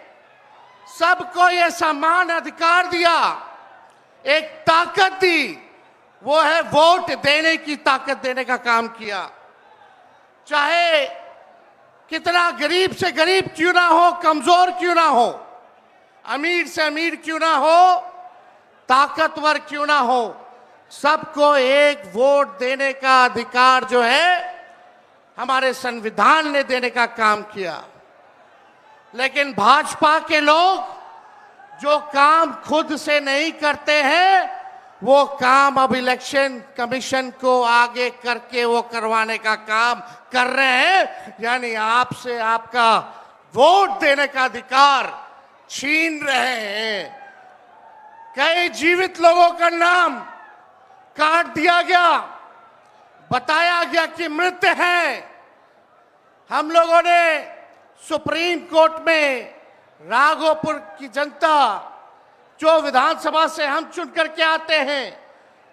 सबको यह समान अधिकार दिया, एक ताकत दी, वो है वोट देने की ताकत देने का काम किया। चाहे कितना गरीब से गरीब क्यों ना हो, कमजोर क्यों ना हो, अमीर से अमीर क्यों ना हो, ताकतवर क्यों ना हो, सबको एक वोट देने का अधिकार जो है हमारे संविधान ने देने का काम किया। लेकिन भाजपा के लोग जो काम खुद से नहीं करते हैं, वो काम अब इलेक्शन कमीशन को आगे करके वो करवाने का काम कर रहे हैं। यानी आपसे आपका वोट देने का अधिकार छीन रहे हैं। कई जीवित लोगों का नाम काट दिया गया, बताया गया कि मृत हैं। हम लोगों ने सुप्रीम कोर्ट में राघोपुर की जनता, जो विधानसभा से हम चुन करके आते हैं,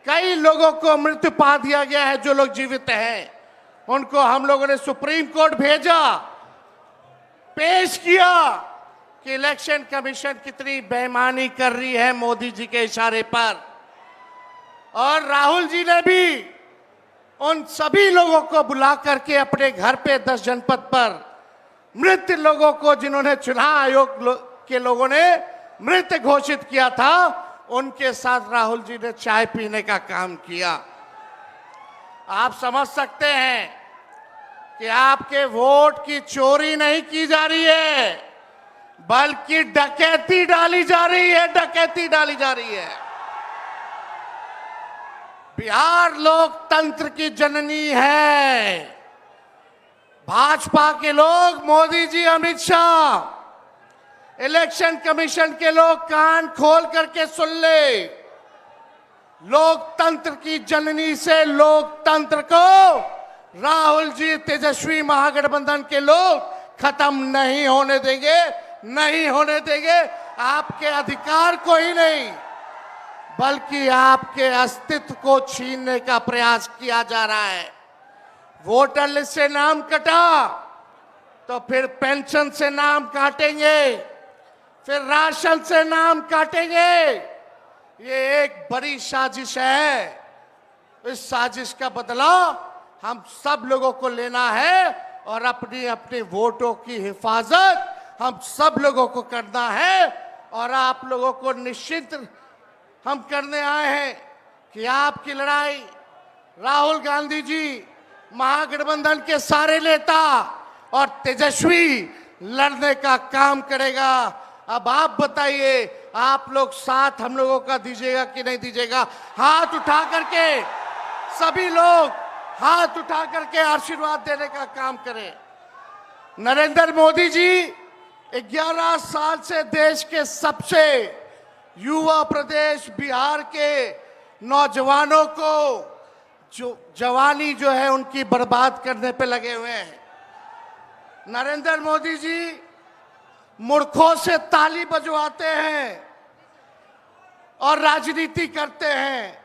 कई लोगों को मृत्यु पा दिया गया है। जो लोग जीवित हैं उनको हम लोगों ने सुप्रीम कोर्ट भेजा, पेश किया कि इलेक्शन कमीशन कितनी बेईमानी कर रही है मोदी जी के इशारे पर। और राहुल जी ने भी उन सभी लोगों को बुला करके अपने घर पे 10 जनपद पर मृत लोगों को, जिन्होंने चुनाव आयोग के लोगों ने मृत घोषित किया था, उनके साथ राहुल जी ने चाय पीने का काम किया। आप समझ सकते हैं कि आपके वोट की चोरी नहीं की जा रही है, बल्कि डकैती डाली जा रही है, डकैती डाली जा रही है। बिहार लोकतंत्र की जननी है। भाजपा के लोग, मोदी जी, अमित शाह, इलेक्शन कमीशन के लोग कान खोल करके सुन ले। लोकतंत्र की जननी से लोकतंत्र को राहुल जी, तेजस्वी महागठबंधन के लोग खत्म नहीं होने देंगे, नहीं होने देंगे। आपके अधिकार को ही नहीं, बल्कि आपके अस्तित्व को छीनने का प्रयास किया जा रहा है। वोटर लिस्ट से नाम कटा तो फिर पेंशन से नाम काटेंगे, फिर राशन से नाम काटेंगे। ये एक बड़ी साजिश है। इस साजिश का बदला हम सब लोगों को लेना है और अपनी अपनी वोटों की हिफाजत हम सब लोगों को करना है। और आप लोगों को निश्चित हम करने आए हैं कि आपकी लड़ाई राहुल गांधी जी, महागठबंधन के सारे नेता और तेजस्वी लड़ने का काम करेगा। अब आप बताइए, आप लोग साथ हम लोगों का दीजिएगा कि नहीं दीजिएगा? हाथ उठा करके सभी लोग हाथ उठा करके आशीर्वाद देने का काम करें। नरेंद्र मोदी जी 11 साल से देश के सबसे युवा प्रदेश बिहार के नौजवानों को जो जवानी जो है उनकी बर्बाद करने पे लगे हुए हैं। नरेंद्र मोदी जी मूर्खों से ताली बजवाते हैं और राजनीति करते हैं,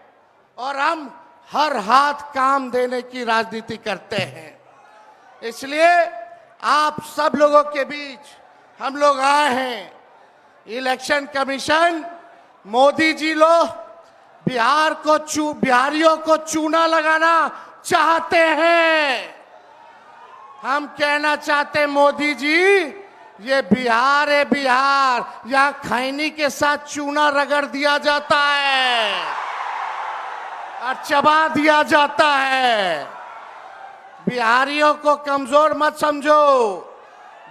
और हम हर हाथ काम देने की राजनीति करते हैं। इसलिए आप सब लोगों के बीच हम लोग आए हैं। इलेक्शन कमीशन, मोदी जी लोग बिहारियों को चूना लगाना चाहते हैं। हम कहना चाहते हैं, मोदी जी, ये बिहार है, बिहार, यहाँ खैनी के साथ चूना रगड़ दिया जाता है और चबा दिया जाता है। बिहारियों को कमजोर मत समझो।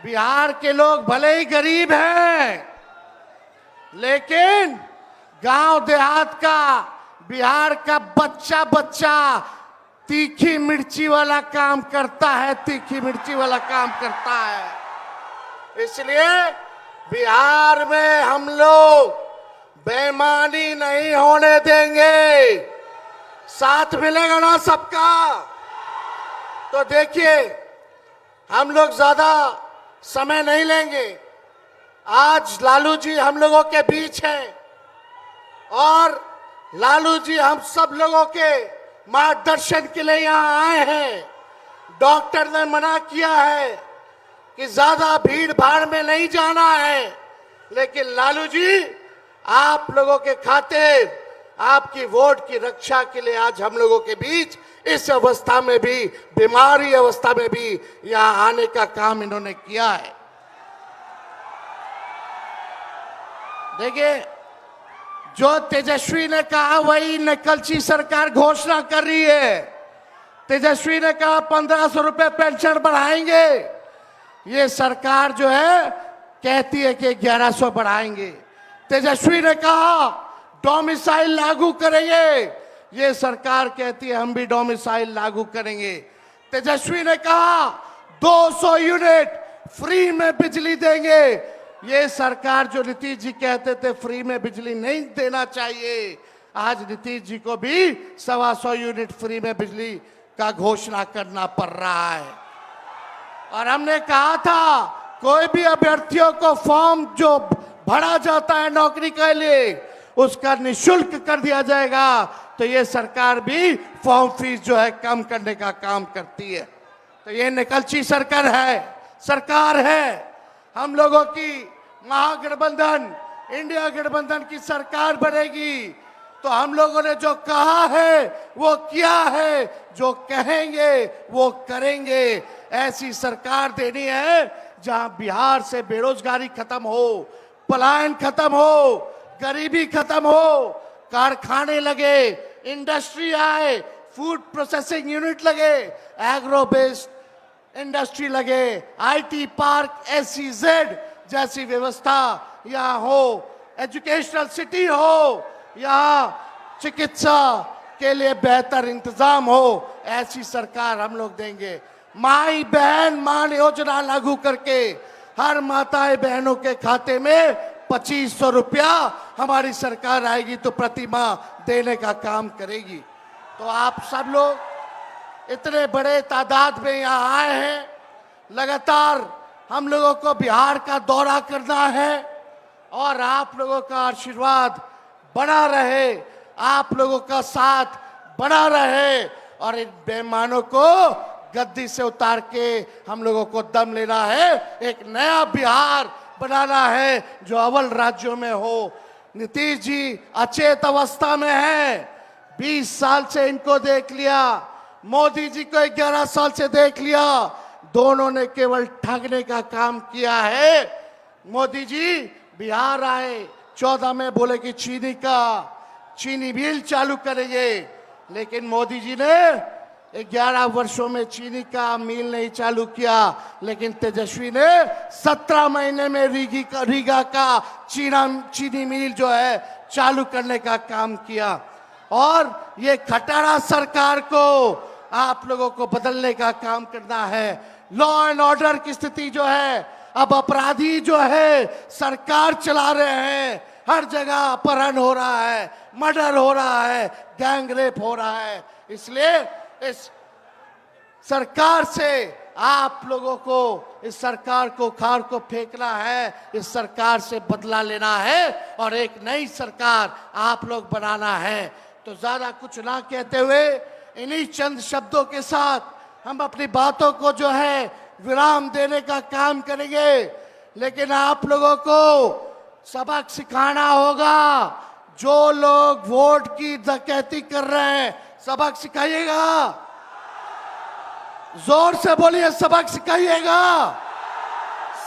बिहार के लोग भले ही गरीब हैं, लेकिन गांव देहात का, बिहार का बच्चा बच्चा तीखी मिर्ची वाला काम करता है, तीखी मिर्ची वाला काम करता है। इसलिए बिहार में हम लोग बेईमानी नहीं होने देंगे। साथ मिलेगा ना सबका? तो देखिए, हम लोग ज्यादा समय नहीं लेंगे। आज लालू जी हम लोगों के बीच हैं और लालू जी हम सब लोगों के मार्गदर्शन के लिए यहाँ आए हैं। डॉक्टर ने मना किया है कि ज्यादा भीड़ भाड़ में नहीं जाना है, लेकिन लालू जी आप लोगों के खातिर, आपकी वोट की रक्षा के लिए आज हम लोगों के बीच इस अवस्था में भी, बीमारी अवस्था में भी यहाँ आने का काम इन्होंने किया है। देखिए, जो तेजस्वी ने कहा वही नकलची सरकार घोषणा कर रही है। तेजस्वी ने कहा 1500 रुपए पेंशन बढ़ाएंगे, ये सरकार जो है कहती है कि 1100 बढ़ाएंगे। तेजस्वी ने कहा डोमिसाइल लागू करेंगे, ये सरकार कहती है हम भी डोमिसाइल लागू करेंगे। तेजस्वी ने कहा 200 यूनिट फ्री में बिजली देंगे, ये सरकार, जो नीतीश जी कहते थे फ्री में बिजली नहीं देना चाहिए, आज नीतीश जी को भी 125 यूनिट फ्री में बिजली का घोषणा करना पड़ रहा है। और हमने कहा था कोई भी अभ्यर्थियों को फॉर्म जो भरा जाता है नौकरी के लिए, उसका निःशुल्क कर दिया जाएगा। तो ये सरकार भी फॉर्म फीस जो है कम करने का काम करती है। तो ये निकलची सरकार है। हम लोगों की महागठबंधन, इंडिया गठबंधन की सरकार बनेगी तो हम लोगों ने जो कहा है वो किया है, जो कहेंगे वो करेंगे। ऐसी सरकार देनी है जहां बिहार से बेरोजगारी खत्म हो, पलायन खत्म हो, गरीबी खत्म हो, कारखाने लगे, इंडस्ट्री आए, फूड प्रोसेसिंग यूनिट लगे, एग्रो बेस्ड इंडस्ट्री लगे, आईटी पार्क, SEZ जैसी व्यवस्था यहाँ हो, एजुकेशनल सिटी हो, यहाँ चिकित्सा के लिए बेहतर इंतजाम हो। ऐसी सरकार हम लोग देंगे। माई बहन मान योजना लागू करके हर माताएं बहनों के खाते में 2500 रुपया हमारी सरकार आएगी तो प्रति माह देने का काम करेगी। तो आप सब लोग इतने बड़े तादाद में यहाँ आए हैं, लगातार हम लोगों को बिहार का दौरा करना है और आप लोगों का आशीर्वाद बना रहे, आप लोगों का साथ बना रहे और इन बेईमानों को गद्दी से उतार के हम लोगों को दम लेना है, एक नया बिहार बनाना है जो अव्वल राज्यों में हो। नीतीश जी अचेत अवस्था में हैं, 20 साल से इनको देख लिया, मोदी जी को 11 साल से देख लिया, दोनों ने केवल ठगने का काम किया है। मोदी जी बिहार आए, 14 में बोले कि चीनी मिल चालू करेंगे, लेकिन मोदी जी ने 11 वर्षों में चीनी का मिल नहीं चालू किया, लेकिन तेजस्वी ने 17 महीने में रीगा का चीनी मिल जो है चालू करने का काम किया। और ये खटारा सरकार को आप लोगों को बदलने का काम करना है। लॉ एंड ऑर्डर की स्थिति जो है, अब अपराधी जो है सरकार चला रहे हैं, हर जगह अपहरण हो रहा है, मर्डर हो रहा है, गैंग रेप हो रहा है। इसलिए इस सरकार से आप लोगों को, इस सरकार को खार को फेंकना है, इस सरकार से बदला लेना है और एक नई सरकार आप लोग बनाना है। तो ज्यादा कुछ ना कहते हुए इन्हीं चंद शब्दों के साथ हम अपनी बातों को जो है विराम देने का काम करेंगे। लेकिन आप लोगों को सबक सिखाना होगा। जो लोग वोट की डकैती कर रहे हैं, सबक सिखाइएगा। जोर से बोलिए, सबक सिखाइएगा,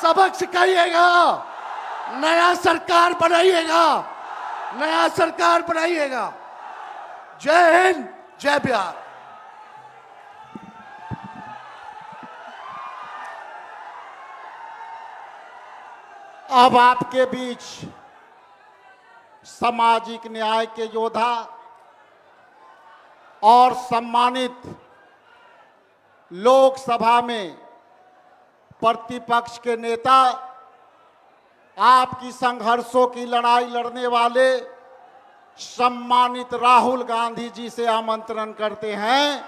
सबक सिखाइएगा। नया सरकार बनाइएगा, नया सरकार बनाइएगा। जय हिंद, जय बिहार। अब आपके बीच सामाजिक न्याय के योद्धा और सम्मानित लोकसभा में प्रतिपक्ष के नेता, आपकी संघर्षों की लड़ाई लड़ने वाले सम्मानित राहुल गांधी जी से आमंत्रण करते हैं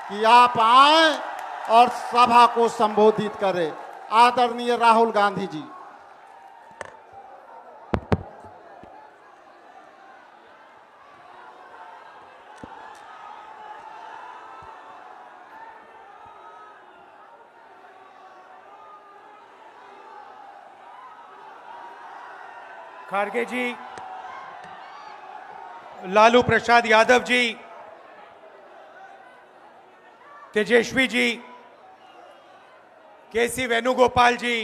कि आप आएं और सभा को संबोधित करें। आदरणीय राहुल गांधी जी। खारगे जी, लालू प्रसाद यादव जी, तेजस्वी जी, केसी वेणुगोपाल जी,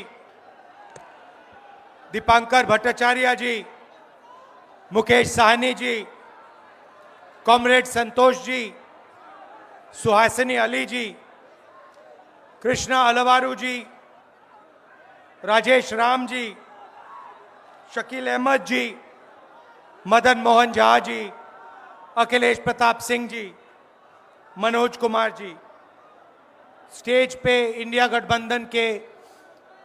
दीपांकर भट्टाचार्य जी, मुकेश साहनी जी, कॉमरेड संतोष जी, सुहासिनी अली जी, कृष्णा अलवारू जी, राजेश राम जी, शकील अहमद जी, मदन मोहन झा जी, अखिलेश प्रताप सिंह जी, मनोज कुमार जी, स्टेज पे इंडिया गठबंधन के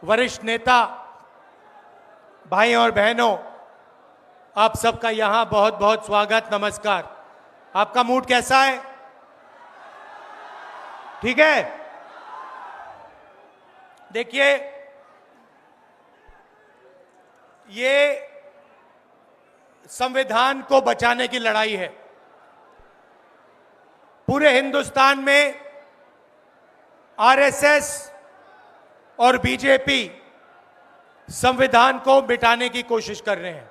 वरिष्ठ नेता, भाई और बहनों, आप सबका यहाँ बहुत बहुत स्वागत, नमस्कार। आपका मूड कैसा है? ठीक है? देखिए, ये संविधान को बचाने की लड़ाई है। पूरे हिंदुस्तान में आरएसएस और बीजेपी संविधान को मिटाने की कोशिश कर रहे हैं।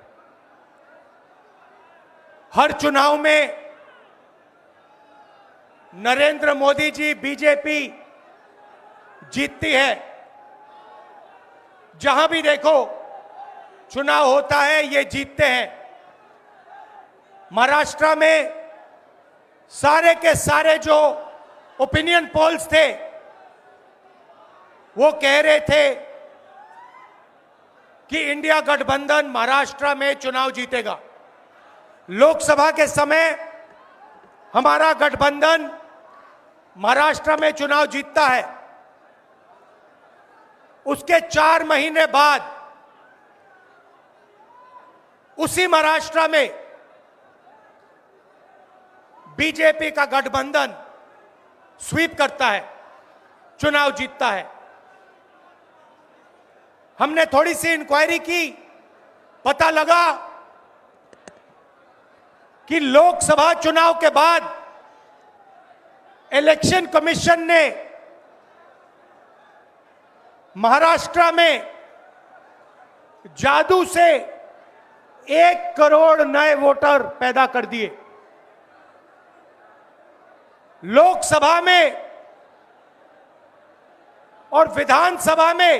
हर चुनाव में नरेंद्र मोदी जी बीजेपी जीतती है। जहां भी देखो चुनाव होता है ये जीतते हैं। महाराष्ट्र में सारे के सारे जो ओपिनियन पोल्स थे वो कह रहे थे कि इंडिया गठबंधन महाराष्ट्र में चुनाव जीतेगा। लोकसभा के समय हमारा गठबंधन महाराष्ट्र में चुनाव जीतता है। उसके 4 महीने बाद उसी महाराष्ट्र में बीजेपी का गठबंधन स्वीप करता है, चुनाव जीतता है। हमने थोड़ी सी इंक्वायरी की, पता लगा कि लोकसभा चुनाव के बाद इलेक्शन कमीशन ने महाराष्ट्र में जादू से 1 करोड़ नए वोटर पैदा कर दिए। लोकसभा में और विधानसभा में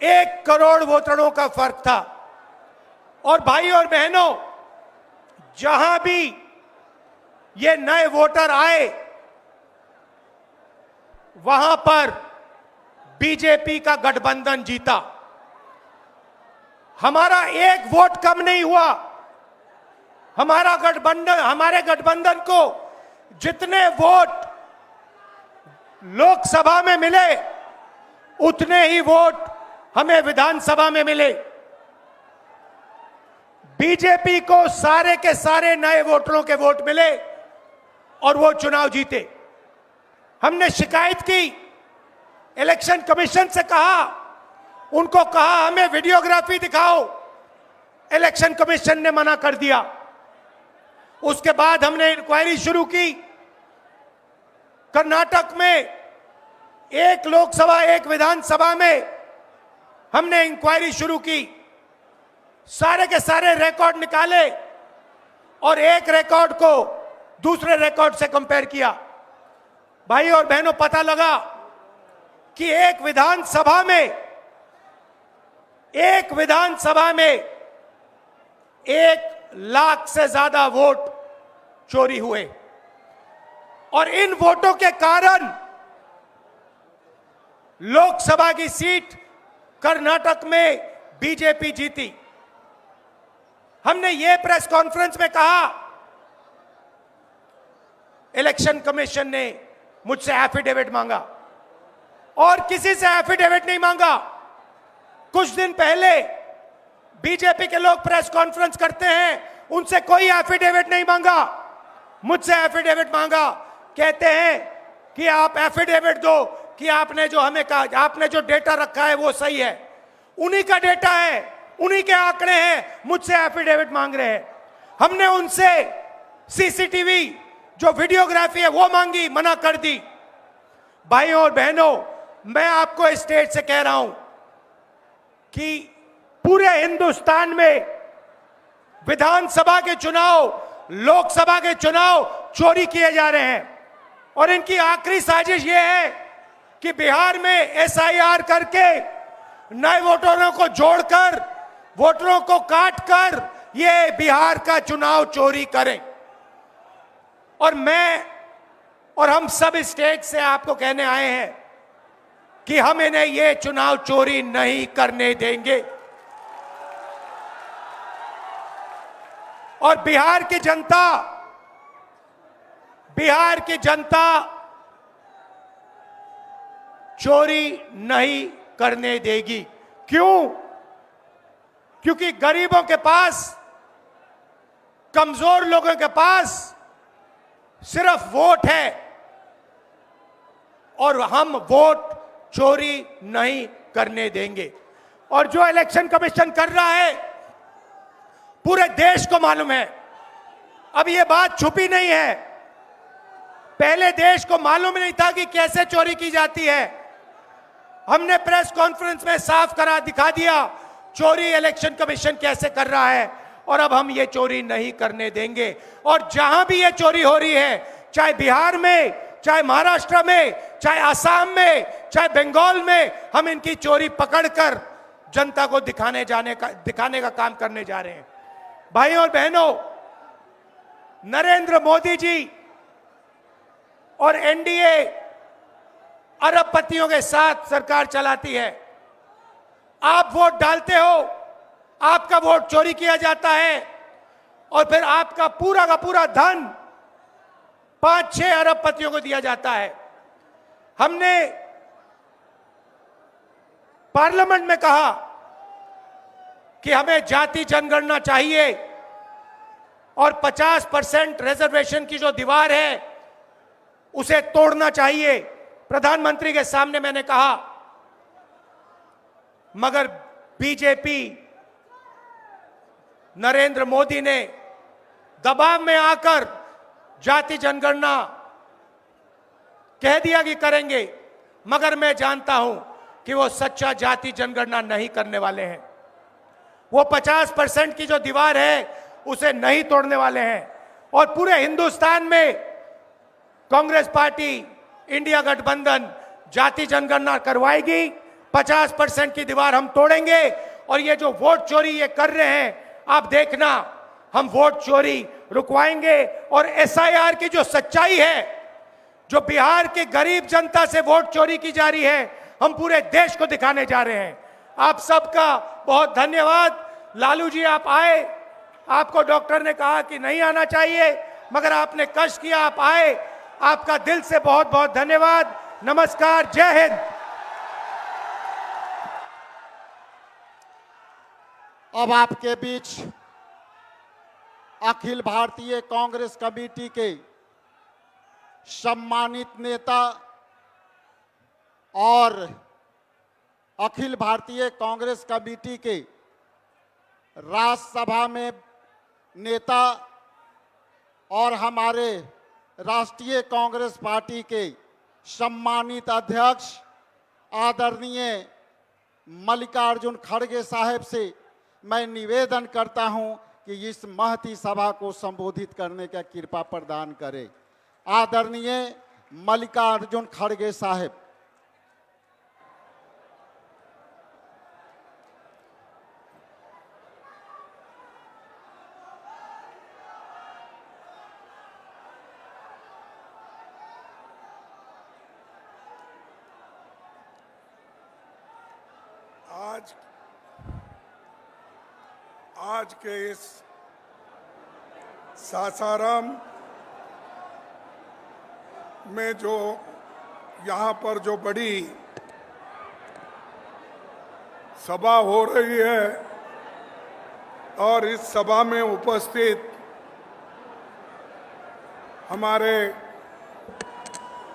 1 करोड़ वोटरों का फर्क था। और भाई और बहनों, जहां भी ये नए वोटर आए वहां पर बीजेपी का गठबंधन जीता। हमारा 1 वोट कम नहीं हुआ। हमारे गठबंधन को जितने वोट लोकसभा में मिले उतने ही वोट हमें विधानसभा में मिले। बीजेपी को सारे के सारे नए वोटरों के वोट मिले और वो चुनाव जीते। हमने शिकायत की, इलेक्शन कमीशन से कहा, उनको कहा हमें वीडियोग्राफी दिखाओ। इलेक्शन कमीशन ने मना कर दिया। उसके बाद हमने इंक्वायरी शुरू की। कर्नाटक में 1 लोकसभा 1 विधानसभा में हमने इंक्वायरी शुरू की। सारे के सारे रिकॉर्ड निकाले और एक रिकॉर्ड को दूसरे रिकॉर्ड से कंपेयर किया। भाई और बहनों, पता लगा कि एक विधानसभा में 1 लाख से ज्यादा वोट चोरी हुए। और इन वोटों के कारण लोकसभा की सीट कर्नाटक में बीजेपी जीती। हमने ये प्रेस कॉन्फ्रेंस में कहा, इलेक्शन कमीशन ने मुझसे एफिडेविट मांगा और किसी से एफिडेविट नहीं मांगा। कुछ दिन पहले बीजेपी के लोग प्रेस कॉन्फ्रेंस करते हैं, उनसे कोई एफिडेविट नहीं मांगा, मुझसे एफिडेविट मांगा। कहते हैं कि आप एफिडेविट दो कि आपने जो हमें कहा, आपने जो डेटा रखा है वो सही है। उन्हीं का डेटा है, उन्हीं के आंकड़े हैं, मुझसे एफिडेविट मांग रहे हैं। हमने उनसे सीसीटीवी जो वीडियोग्राफी है वो मांगी, मना कर दी। भाइयों और बहनों, मैं आपको इस स्टेज से कह रहा हूं कि पूरे हिंदुस्तान में विधानसभा के चुनाव, लोकसभा के चुनाव चोरी किए जा रहे हैं। और इनकी आखिरी साजिश यह है कि बिहार में एसआईआर करके नए वोटरों को जोड़कर, वोटरों को काटकर ये बिहार का चुनाव चोरी करें। और मैं और हम सब स्टेट से आपको कहने आए हैं कि हम इन्हें ये चुनाव चोरी नहीं करने देंगे। और बिहार की जनता चोरी नहीं करने देगी। क्यों? क्योंकि गरीबों के पास, कमजोर लोगों के पास सिर्फ वोट है और हम वोट चोरी नहीं करने देंगे। और जो इलेक्शन कमीशन कर रहा है पूरे देश को मालूम है। अब ये बात छुपी नहीं है। पहले देश को मालूम नहीं था कि कैसे चोरी की जाती है। हमने प्रेस कॉन्फ्रेंस में साफ करा दिखा दिया चोरी इलेक्शन कमीशन कैसे कर रहा है। और अब हम ये चोरी नहीं करने देंगे। और जहां भी ये चोरी हो रही है, चाहे बिहार में, चाहे महाराष्ट्र में, चाहे असम में, चाहे बंगाल में, हम इनकी चोरी पकड़कर जनता को दिखाने का काम करने जा रहे हैं। भाइयों और बहनों, नरेंद्र मोदी जी और एनडीए अरबपतियों के साथ सरकार चलाती है। आप वोट डालते हो, आपका वोट चोरी किया जाता है और फिर आपका पूरा का पूरा धन 5-6 अरबपतियों को दिया जाता है। हमने पार्लियामेंट में कहा कि हमें जाति जनगणना चाहिए और 50% रिजर्वेशन की जो दीवार है उसे तोड़ना चाहिए। प्रधानमंत्री के सामने मैंने कहा, मगर बीजेपी, नरेंद्र मोदी ने दबाव में आकर जाति जनगणना कह दिया कि करेंगे, मगर मैं जानता हूं कि वो सच्चा जाति जनगणना नहीं करने वाले हैं। वो 50% की जो दीवार है उसे नहीं तोड़ने वाले हैं और पूरे हिंदुस्तान में कांग्रेस पार्टी, इंडिया गठबंधन जाति जनगणना करवाएगी। 50% की दीवार हम तोड़ेंगे और ये जो वोट चोरी ये कर रहे हैं, आप देखना, हम वोट चोरी रुकवाएंगे। और एसआईआर की जो सच्चाई है, जो बिहार की गरीब जनता से वोट चोरी की जा रही है, हम पूरे देश को दिखाने जा रहे हैं। आप सबका बहुत धन्यवाद। लालू जी, आप आए, आपको डॉक्टर ने कहा कि नहीं आना चाहिए, मगर आपने कष्ट किया, आप आए, आपका दिल से बहुत बहुत धन्यवाद। नमस्कार, जय हिंद। अब आपके बीच अखिल भारतीय कांग्रेस कमेटी के सम्मानित नेता और अखिल भारतीय कांग्रेस कमेटी के राज्यसभा में नेता और हमारे राष्ट्रीय कांग्रेस पार्टी के सम्मानित अध्यक्ष आदरणीय मल्लिकार्जुन खड़गे साहब से मैं निवेदन करता हूं कि इस महती सभा को संबोधित करने का कृपा प्रदान करें। आदरणीय मल्लिकार्जुन खड़गे साहब। आज के इस सासाराम में जो यहाँ पर जो बड़ी सभा हो रही है और इस सभा में उपस्थित हमारे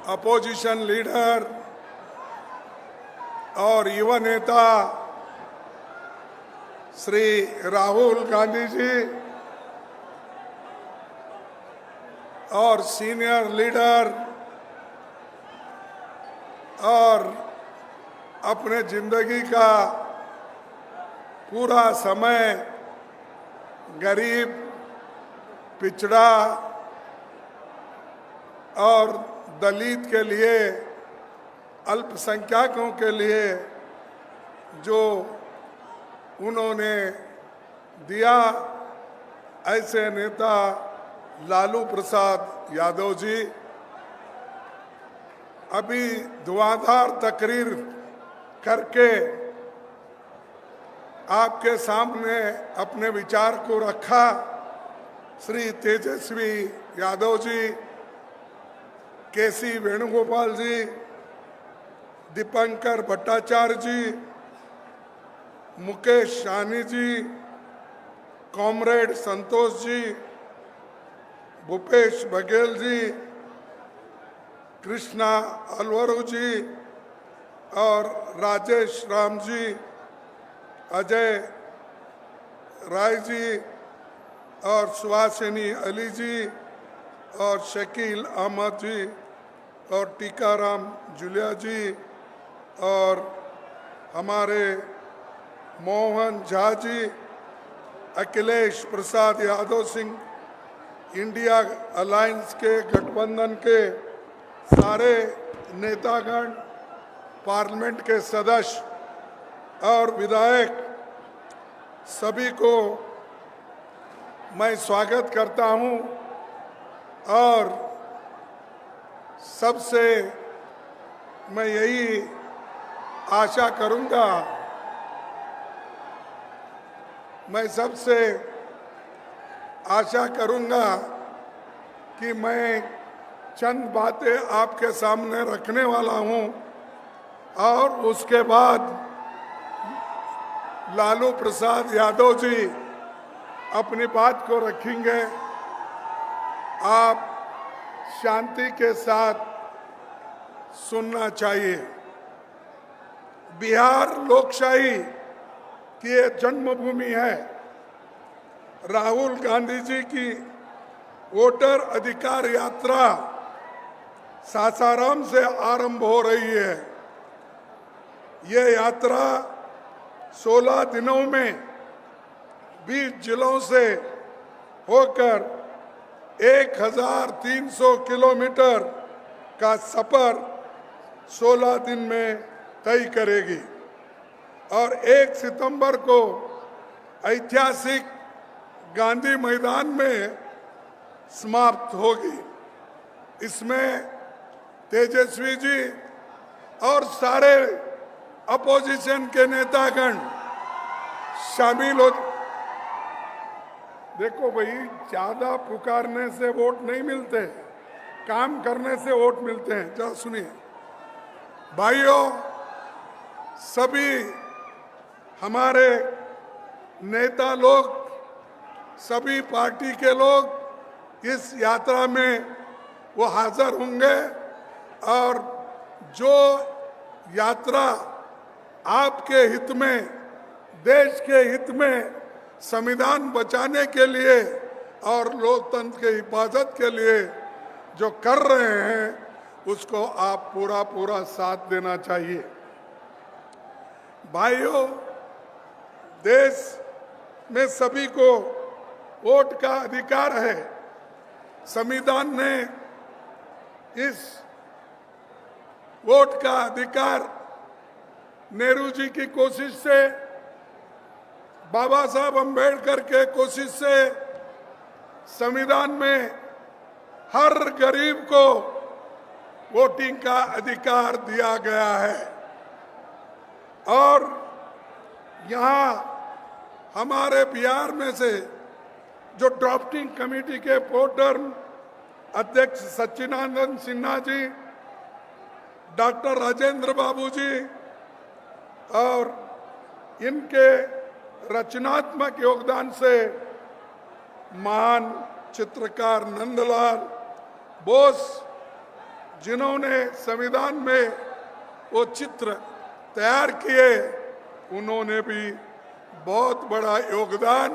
अपोजिशन लीडर और युवा नेता श्री राहुल गांधी जी और सीनियर लीडर और अपने जिंदगी का पूरा समय गरीब, पिछड़ा और दलित के लिए, अल्पसंख्यकों के लिए जो उन्होंने दिया, ऐसे नेता लालू प्रसाद यादव जी अभी धुआंधार तकरीर करके आपके सामने अपने विचार को रखा। श्री तेजस्वी यादव जी, केसी वेणुगोपाल जी, दीपंकर भट्टाचार्य जी, मुकेश साहनी जी, कॉमरेड संतोष जी, भूपेश बघेल जी, कृष्णा अलवरू जी और राजेश राम जी, अजय राय जी और सुहासिनी अली जी और शकील अहमद जी और टीकाराम जुलिया जी और हमारे मोहन झा जी अखिलेश प्रसाद यादव सिंह, इंडिया अलायंस के गठबंधन के सारे नेतागण, पार्लियामेंट के सदस्य और विधायक, सभी को मैं स्वागत करता हूं और सबसे मैं यही आशा करूंगा, मैं सबसे आशा करूंगा कि मैं चंद बातें आपके सामने रखने वाला हूं और उसके बाद लालू प्रसाद यादव जी अपनी बात को रखेंगे। आप शांति के साथ सुनना चाहिए। बिहार लोकशाही की ये जन्मभूमि है। राहुल गांधी जी की वोटर अधिकार यात्रा सासाराम से आरंभ हो रही है। ये यात्रा 16 दिनों में 20 जिलों से होकर 1300 किलोमीटर का सफर 16 दिन में तय करेगी और 1 सितंबर को ऐतिहासिक गांधी मैदान में समाप्त होगी। इसमें तेजस्वी जी और सारे अपोजिशन के नेतागण शामिल हो। देखो भाई, ज्यादा पुकारने से वोट नहीं मिलते, काम करने से वोट मिलते हैं। जरा सुनिए भाइयों, सभी हमारे नेता लोग, सभी पार्टी के लोग इस यात्रा में वो हाजिर होंगे और जो यात्रा आपके हित में, देश के हित में, संविधान बचाने के लिए और लोकतंत्र की हिफाजत के लिए जो कर रहे हैं, उसको आप पूरा साथ देना चाहिए। भाइयों, देश में सभी को वोट का अधिकार है। संविधान ने इस वोट का अधिकार नेहरू जी की कोशिश से, बाबा साहब अंबेडकर के कोशिश से संविधान में हर गरीब को वोटिंग का अधिकार दिया गया है। और यहाँ हमारे बिहार में से जो ड्राफ्टिंग कमेटी के पोर्टर अध्यक्ष सच्चिदानंद सिन्हा जी, डॉक्टर राजेंद्र बाबू जी और इनके रचनात्मक योगदान से महान चित्रकार नंदलाल बोस, जिन्होंने संविधान में वो चित्र तैयार किए, उन्होंने भी बहुत बड़ा योगदान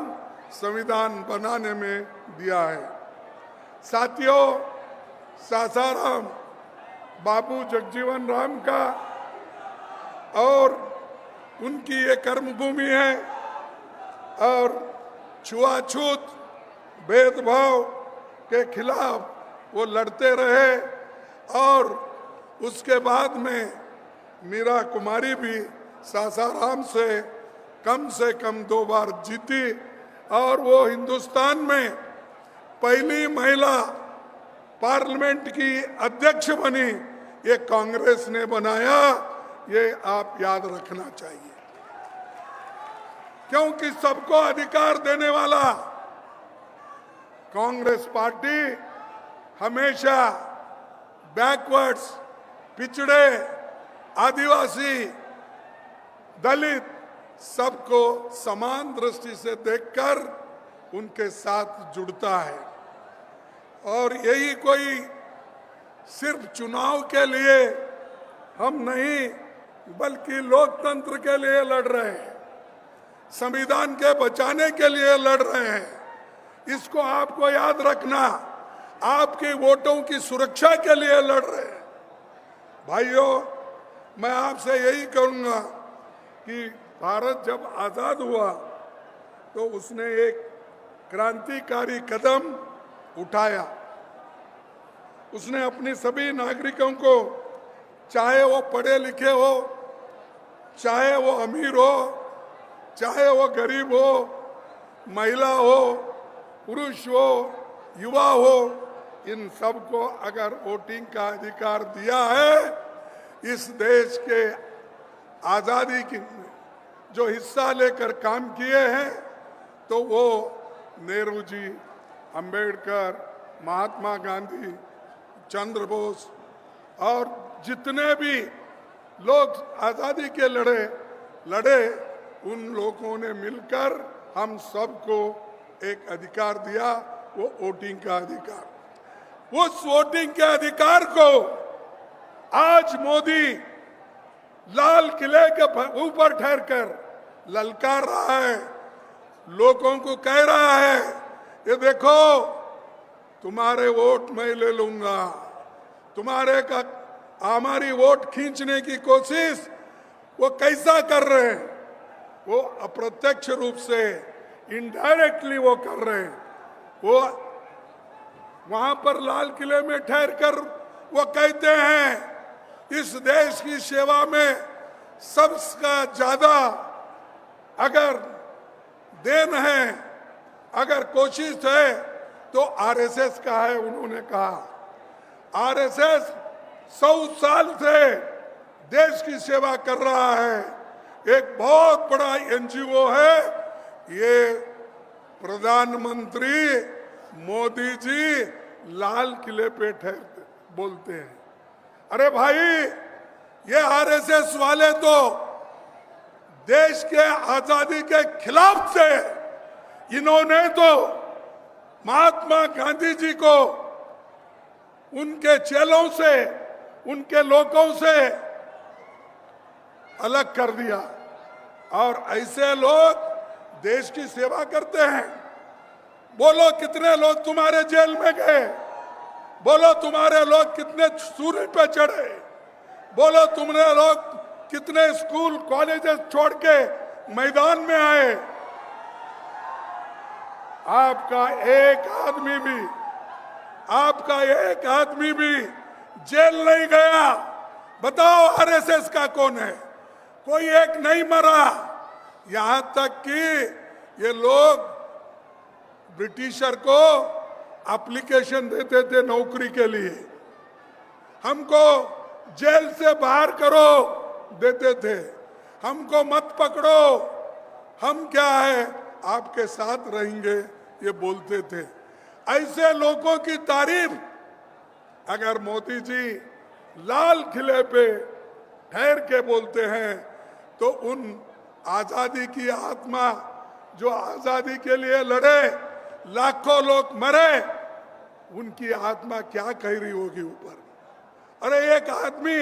संविधान बनाने में दिया है। साथियों, सासाराम बाबू जगजीवन राम का और उनकी ये कर्मभूमि है और छुआछूत भेदभाव के खिलाफ वो लड़ते रहे और उसके बाद में मीरा कुमारी भी सासाराम से कम 2 बार जीती और वो हिंदुस्तान में पहली महिला पार्लियामेंट की अध्यक्ष बनी। ये कांग्रेस ने बनाया, ये आप याद रखना चाहिए, क्योंकि सबको अधिकार देने वाला कांग्रेस पार्टी हमेशा बैकवर्ड्स, पिछड़े, आदिवासी, दलित सबको समान दृष्टि से देखकर उनके साथ जुड़ता है। और यही कोई सिर्फ चुनाव के लिए हम नहीं, बल्कि लोकतंत्र के लिए लड़ रहे हैं, संविधान के बचाने के लिए लड़ रहे हैं। इसको आपको याद रखना, आपके वोटों की सुरक्षा के लिए लड़ रहे हैं। भाइयों, मैं आपसे यही कहूंगा कि भारत जब आजाद हुआ तो उसने एक क्रांतिकारी कदम उठाया। उसने अपनी सभी नागरिकों को, चाहे वो पढ़े लिखे हो, चाहे वो अमीर हो, चाहे वो गरीब हो, महिला हो, पुरुष हो, युवा हो, इन सबको अगर वोटिंग का अधिकार दिया है, इस देश के आजादी की जो हिस्सा लेकर काम किए हैं, तो वो नेहरू जी, अंबेडकर, महात्मा गांधी, चंद्र बोस और जितने भी लोग आजादी के लड़े उन लोगों ने मिलकर हम सबको एक अधिकार दिया, वो वोटिंग का अधिकार। उस वोटिंग के अधिकार को आज मोदी लाल किले के ऊपर ठहरकर ललकार रहा है, लोगों को कह रहा है, ये देखो तुम्हारे वोट मैं ले लूंगा। तुम्हारे का हमारी वोट खींचने की कोशिश वो कैसा कर रहे हैं? वो अप्रत्यक्ष रूप से, इनडायरेक्टली वो कर रहे हैं। वो वहां पर लाल किले में ठहर कर वो कहते हैं इस देश की सेवा में सबसे ज्यादा अगर देन है, अगर कोशिश है, तो आरएसएस का है। उन्होंने कहा आरएसएस 100 साल से देश की सेवा कर रहा है, एक बहुत बड़ा एनजीओ है। ये प्रधानमंत्री मोदी जी लाल किले पे ठहरते बोलते हैं। अरे भाई, ये आरएसएस वाले तो देश के आजादी के खिलाफ थे। इन्होंने तो महात्मा गांधी जी को उनके चेलों से, उनके लोगों से अलग कर दिया। और ऐसे लोग देश की सेवा करते हैं। बोलो कितने लोग तुम्हारे जेल में गए, बोलो तुम्हारे लोग कितने सूर्य पे चढ़े, बोलो तुमने लोग कितने स्कूल कॉलेजेस छोड़ के मैदान में आए। आपका एक आदमी भी जेल नहीं गया। बताओ आरएसएस का कौन है? कोई एक नहीं मरा। यहां तक कि ये लोग ब्रिटिशर को एप्लीकेशन देते थे नौकरी के लिए, हमको जेल से बाहर करो देते थे, हमको मत पकड़ो, हम क्या है आपके साथ रहेंगे, ये बोलते थे। ऐसे लोगों की तारीफ अगर मोदी जी लाल किले पे ठहर के बोलते हैं, तो उन आजादी की आत्मा जो आजादी के लिए लड़े, लाखों लोग मरे, उनकी आत्मा क्या कह रही होगी ऊपर। अरे एक आदमी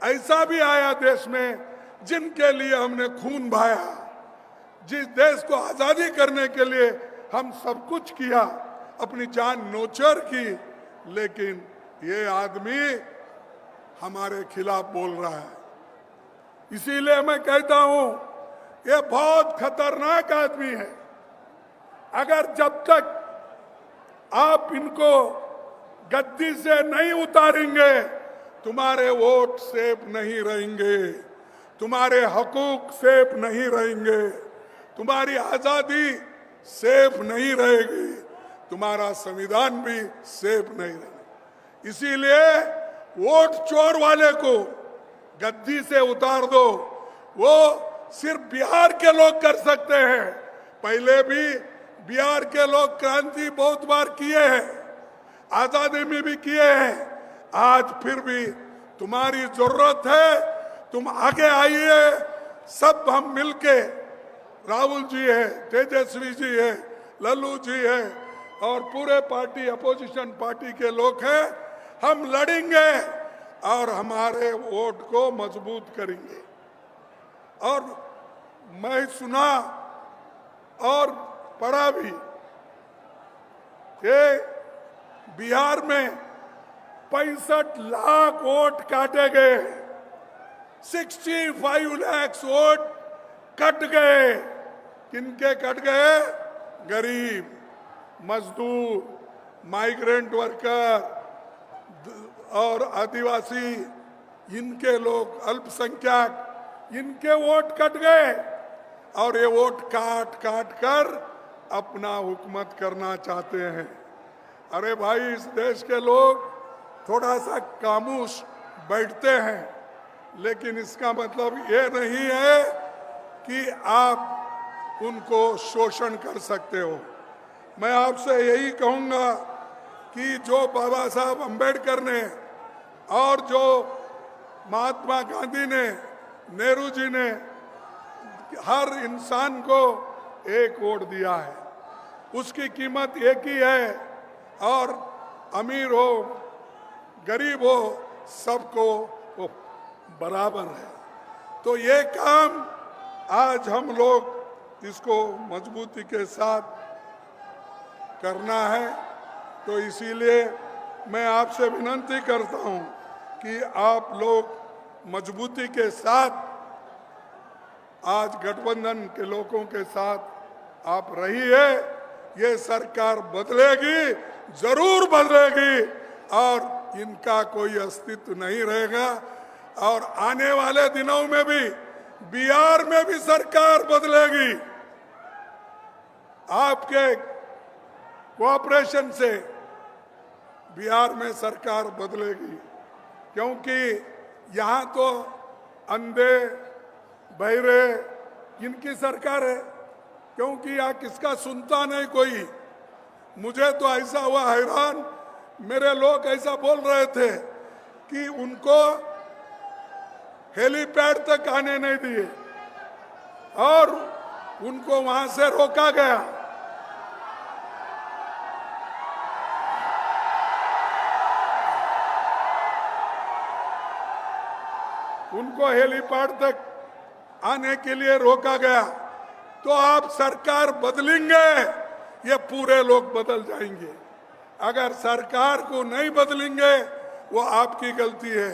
ऐसा भी आया देश में जिनके लिए हमने खून बहाया, जिस देश को आजादी करने के लिए हम सब कुछ किया, अपनी जान नोचर की, लेकिन ये आदमी हमारे खिलाफ बोल रहा है। इसीलिए मैं कहता हूं ये बहुत खतरनाक आदमी है। अगर जब तक आप इनको गद्दी से नहीं उतारेंगे, तुम्हारे वोट सेफ नहीं रहेंगे, तुम्हारे हकूक सेफ नहीं रहेंगे, तुम्हारी आजादी सेफ नहीं रहेगी, तुम्हारा संविधान भी सेफ नहीं रहेगा। इसीलिए वोट चोर वाले को गद्दी से उतार दो। वो सिर्फ बिहार के लोग कर सकते हैं। पहले भी बिहार के लोग क्रांति बहुत बार किए हैं, आजादी में भी किए हैं। आज फिर भी तुम्हारी जरूरत है, तुम आगे आइए। सब हम मिलके, राहुल जी है, तेजस्वी जी है, लल्लू जी है और पूरे पार्टी अपोजिशन पार्टी के लोग हैं, हम लड़ेंगे और हमारे वोट को मजबूत करेंगे। और मैं सुना और पढ़ा भी कि बिहार में 65 लाख वोट काटे गए, 65 लाख वोट कट गए। किनके कट गए? गरीब, मजदूर, माइग्रेंट वर्कर और आदिवासी, इनके लोग, अल्पसंख्यक, इनके वोट कट गए और ये वोट काट काट कर अपना हुकूमत करना चाहते हैं। अरे भाई, इस देश के लोग थोड़ा सा खामोश बैठते हैं, लेकिन इसका मतलब ये नहीं है कि आप उनको शोषण कर सकते हो। मैं आपसे यही कहूंगा कि जो बाबा साहब अंबेडकर ने और जो महात्मा गांधी ने, नेहरू जी ने हर इंसान को एक वोट दिया है, उसकी कीमत एक ही है और अमीर हो गरीब हो सबको वो बराबर है। तो ये काम आज हम लोग इसको मजबूती के साथ करना है। तो इसीलिए मैं आपसे विनती करता हूं कि आप लोग मजबूती के साथ आज गठबंधन के लोगों के साथ आप रहिए। ये सरकार बदलेगी, जरूर बदलेगी और इनका कोई अस्तित्व नहीं रहेगा। और आने वाले दिनों में भी बिहार में भी सरकार बदलेगी। आपके कोऑपरेशन से बिहार में सरकार बदलेगी, क्योंकि यहाँ तो अंधे बहरे इनकी सरकार है, क्योंकि यहाँ किसका सुनता नहीं कोई। मुझे तो ऐसा हुआ हैरान, मेरे लोग ऐसा बोल रहे थे कि उनको हेलीपैड तक आने नहीं दिए और उनको वहां से रोका गया। उनको हेलीपैड तक आने के लिए रोका गया। तो आप सरकार बदलेंगे, ये पूरे लोग बदल जाएंगे। अगर सरकार को नहीं बदलेंगे वो आपकी गलती है।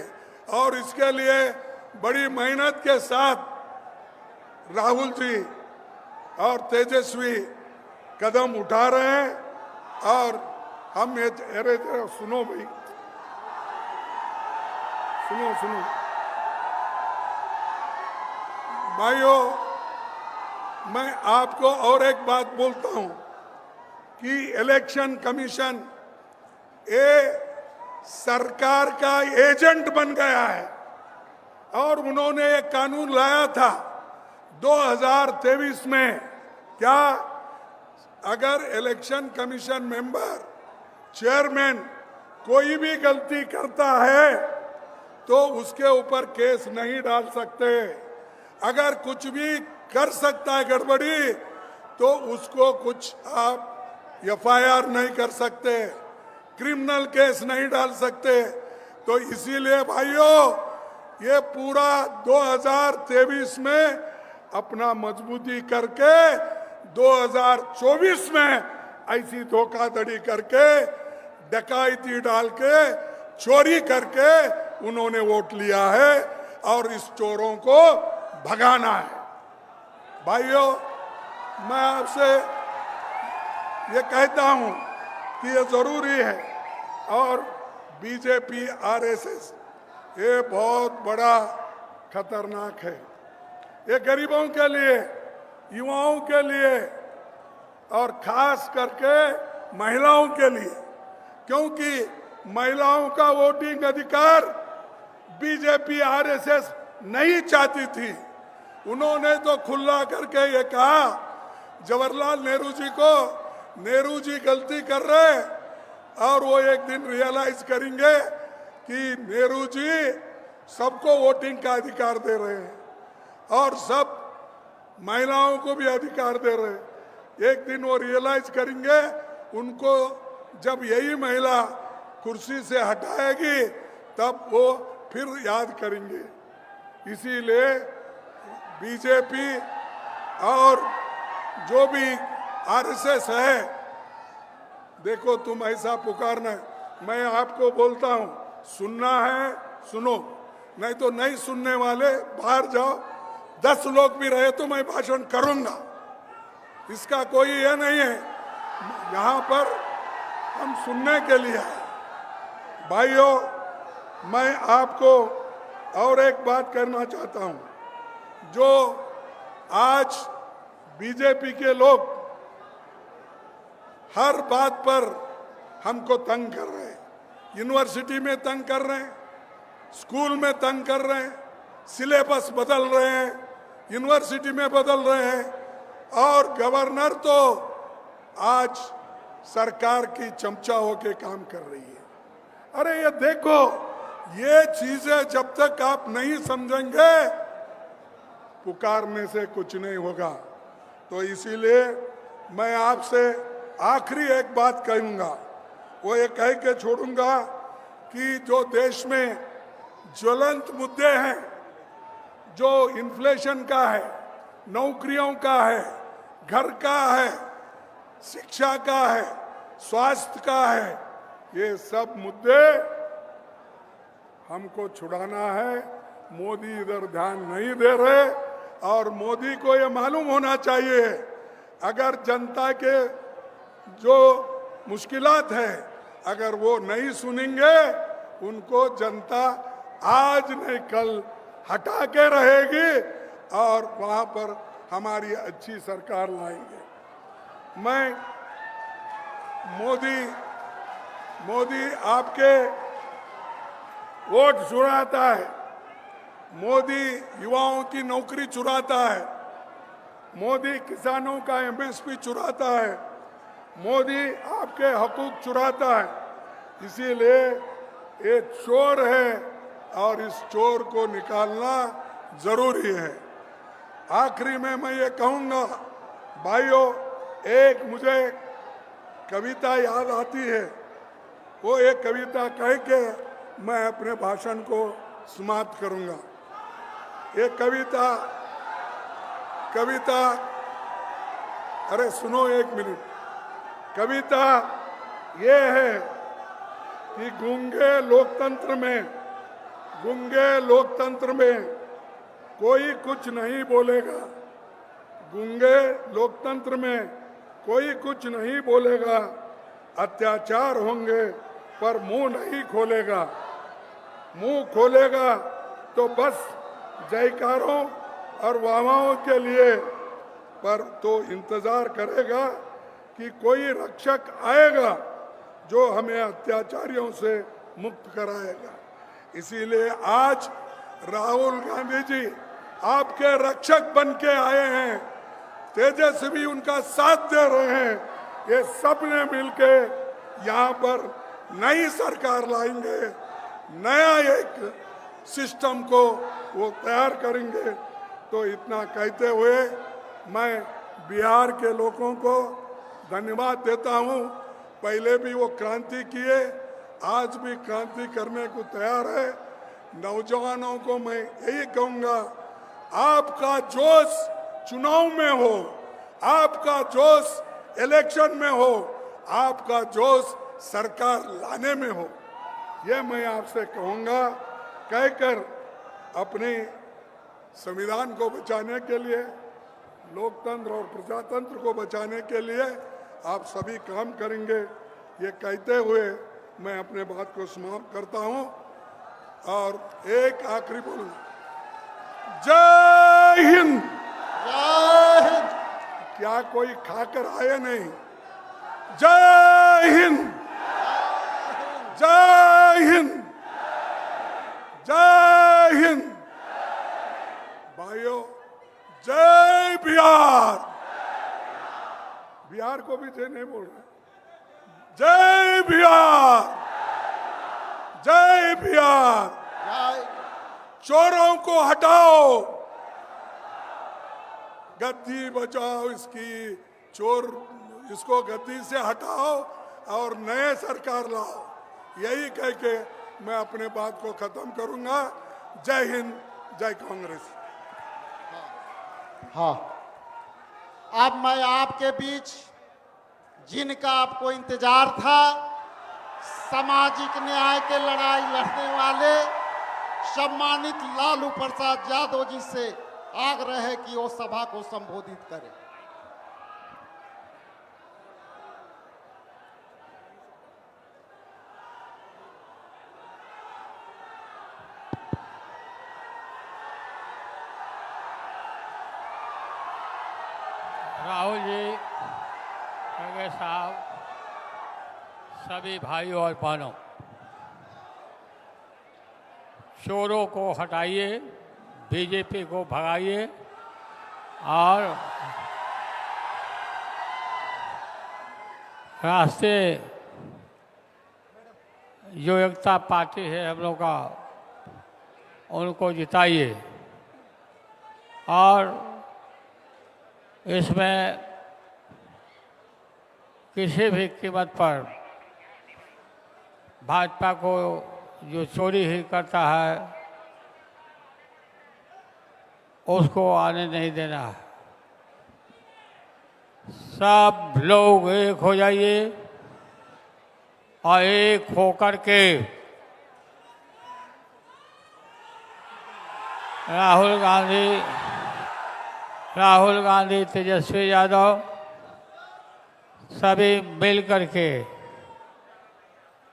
और इसके लिए बड़ी मेहनत के साथ राहुल जी और तेजस्वी कदम उठा रहे हैं। और हम ये, अरे सुनो भाई, सुनो भाइयों, मैं आपको और एक बात बोलता हूं कि इलेक्शन कमीशन ये सरकार का एजेंट बन गया है और उन्होंने एक कानून लाया था 2023 में। क्या अगर इलेक्शन कमीशन मेंबर, चेयरमैन कोई भी गलती करता है तो उसके ऊपर केस नहीं डाल सकते। अगर कुछ भी कर सकता है गड़बड़ी तो उसको कुछ आप एफआईआर नहीं कर सकते, क्रिमिनल केस नहीं डाल सकते। तो इसीलिए भाइयों, ये पूरा 2023 में अपना मजबूती करके 2024 में ऐसी धोखाधड़ी करके, डकैती डाल के, चोरी करके उन्होंने वोट लिया है और इस चोरों को भगाना है। भाइयों, मैं आपसे ये कहता हूं कि ये जरूरी है। और बीजेपी, आरएसएस ये बहुत बड़ा खतरनाक है। ये गरीबों के लिए, युवाओं के लिए और खास करके महिलाओं के लिए, क्योंकि महिलाओं का वोटिंग अधिकार बीजेपी, आरएसएस नहीं चाहती थी। उन्होंने तो खुला करके ये कहा जवाहरलाल नेहरू जी को, नेहरू जी गलती कर रहे और वो एक दिन रियलाइज करेंगे कि नेहरू जी सबको वोटिंग का अधिकार दे रहे हैं और सब महिलाओं को भी अधिकार दे रहे हैं। एक दिन वो रियलाइज करेंगे। उनको जब यही महिला कुर्सी से हटाएगी तब वो फिर याद करेंगे। इसीलिए बीजेपी और जो भी आरएसएस है, देखो तुम ऐसा पुकारना, मैं आपको बोलता हूं, सुनना है सुनो, नहीं तो नहीं सुनने वाले बाहर जाओ। 10 लोग भी रहे तो मैं भाषण करूंगा। इसका कोई ये नहीं है, यहाँ पर हम सुनने के लिए आए। भाइयों, मैं आपको और एक बात करना चाहता हूँ। जो आज बीजेपी के लोग हर बात पर हमको तंग कर रहे हैं, यूनिवर्सिटी में तंग कर रहे हैं, स्कूल में तंग कर रहे हैं, सिलेबस बदल रहे हैं, यूनिवर्सिटी में बदल रहे हैं, और गवर्नर तो आज सरकार की चमचा होके काम कर रही है। अरे ये देखो, ये चीजें जब तक आप नहीं समझेंगे, पुकारने से कुछ नहीं होगा। तो इसीलिए मैं आपसे आखिरी एक बात कहूंगा, वो ये कह के छोड़ूंगा कि जो देश में ज्वलंत मुद्दे हैं, जो इन्फ्लेशन का है, नौकरियों का है, घर का है, शिक्षा का है, स्वास्थ्य का है, ये सब मुद्दे हमको छुड़ाना है। मोदी इधर ध्यान नहीं दे रहे, और मोदी को ये मालूम होना चाहिए, अगर जनता के जो मुश्किलात है, अगर वो नहीं सुनेंगे, उनको जनता आज नहीं कल हटा के रहेगी, और वहां पर हमारी अच्छी सरकार लाएंगे। मैं मोदी आपके वोट चुराता है, मोदी युवाओं की नौकरी चुराता है, मोदी किसानों का एमएसपी चुराता है, मोदी आपके हकूक चुराता है। इसीलिए ये चोर है, और इस चोर को निकालना जरूरी है। आखिरी में मैं ये कहूँगा, भाइयों, एक मुझे कविता याद आती है, वो एक कविता कह के मैं अपने भाषण को समाप्त करूंगा। एक कविता अरे सुनो एक मिनट। कविता ये है कि गूंगे लोकतंत्र में कोई कुछ नहीं बोलेगा, गूंगे लोकतंत्र में कोई कुछ नहीं बोलेगा, अत्याचार होंगे पर मुंह नहीं खोलेगा, मुंह खोलेगा तो बस जयकारों और वाहवाहों के लिए, पर तो इंतजार करेगा कि कोई रक्षक आएगा जो हमें अत्याचारियों से मुक्त कराएगा। इसीलिए आज राहुल गांधी जी आपके रक्षक बन के आए हैं, तेजस्वी उनका साथ दे रहे हैं। ये सब ने मिलके यहाँ पर नई सरकार लाएंगे, नया एक सिस्टम को वो तैयार करेंगे। तो इतना कहते हुए मैं बिहार के लोगों को धन्यवाद देता हूँ। पहले भी वो क्रांति किए, आज भी क्रांति करने को तैयार है। नौजवानों को मैं यही कहूँगा, आपका जोश चुनाव में हो, आपका जोश इलेक्शन में हो, आपका जोश सरकार लाने में हो, ये मैं आपसे कहूँगा। कहकर अपने संविधान को बचाने के लिए, लोकतंत्र और प्रजातंत्र को बचाने के लिए आप सभी काम करेंगे, ये कहते हुए मैं अपने बात को समाप्त करता हूँ। और एक आखिरी बोलूँ, जय हिंद। क्या कोई खाकर आए नहीं? जय हिंद, जय हिंद, जय हिंद। भाइयों, जय बिहार। बिहार को भी जय नहीं बोल रहे। जय बिहार, जय बिहार। चोरों को हटाओ, गद्दी बचाओ, इसकी चोर इसको गद्दी से हटाओ और नए सरकार लाओ। यही कह के मैं अपने बात को खत्म करूंगा। जय हिंद, जय कांग्रेस। हाँ, अब मैं आपके बीच जिनका आपको इंतजार था, सामाजिक न्याय के लड़ाई लड़ने वाले सम्मानित लालू प्रसाद यादव जी से आग्रह है कि वो सभा को संबोधित करें। राहुल जी, खड़गे साहब, सभी भाइयों और बहनों, चोरों को हटाइए, बीजेपी को भगाइए और राष्ट्रीय जो एकता पार्टी है हम लोग का, उनको जिताइए और इसमें किसी भी कीमत पर भाजपा को जो चोरी ही करता है उसको आने नहीं देना है। सब लोग एक हो जाइए और एक होकर के राहुल गांधी, तेजस्वी यादव सभी मिल करके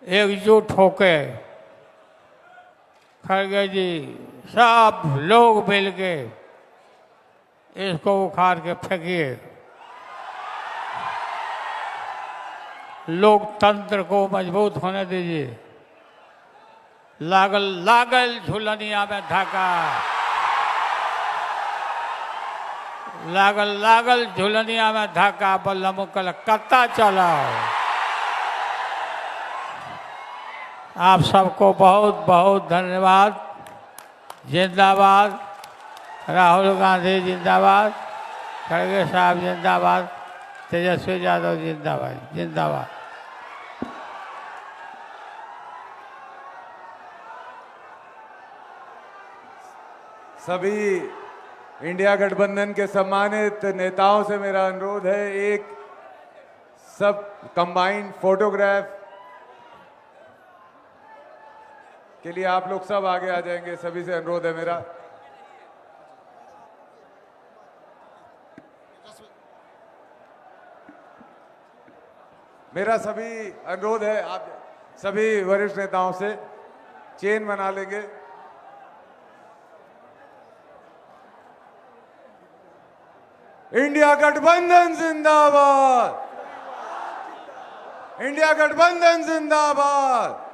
एकजुट होके, खड़गे जी सब लोग मिल के इसको उखाड़ के फेंकिए। लोकतंत्र को मजबूत होने दीजिए। लागल लागल झुलनिया में धाका, लागल लागल झुलनिया में धाका, बल्लम कलकत्ता चलाओ। आप सबको बहुत बहुत धन्यवाद। जिंदाबाद राहुल गांधी, जिंदाबाद खड़गे साहब, जिंदाबाद तेजस्वी यादव, जिंदाबाद जिंदाबाद। सभी इंडिया गठबंधन के सम्मानित नेताओं से मेरा अनुरोध है, एक सब कंबाइंड फोटोग्राफ के लिए आप लोग सब आगे आ जाएंगे। सभी से अनुरोध है मेरा। मेरा सभी अनुरोध है, आप सभी वरिष्ठ नेताओं से चेन बना लेंगे। इंडिया गठबंधन जिंदाबाद, इंडिया गठबंधन जिंदाबाद।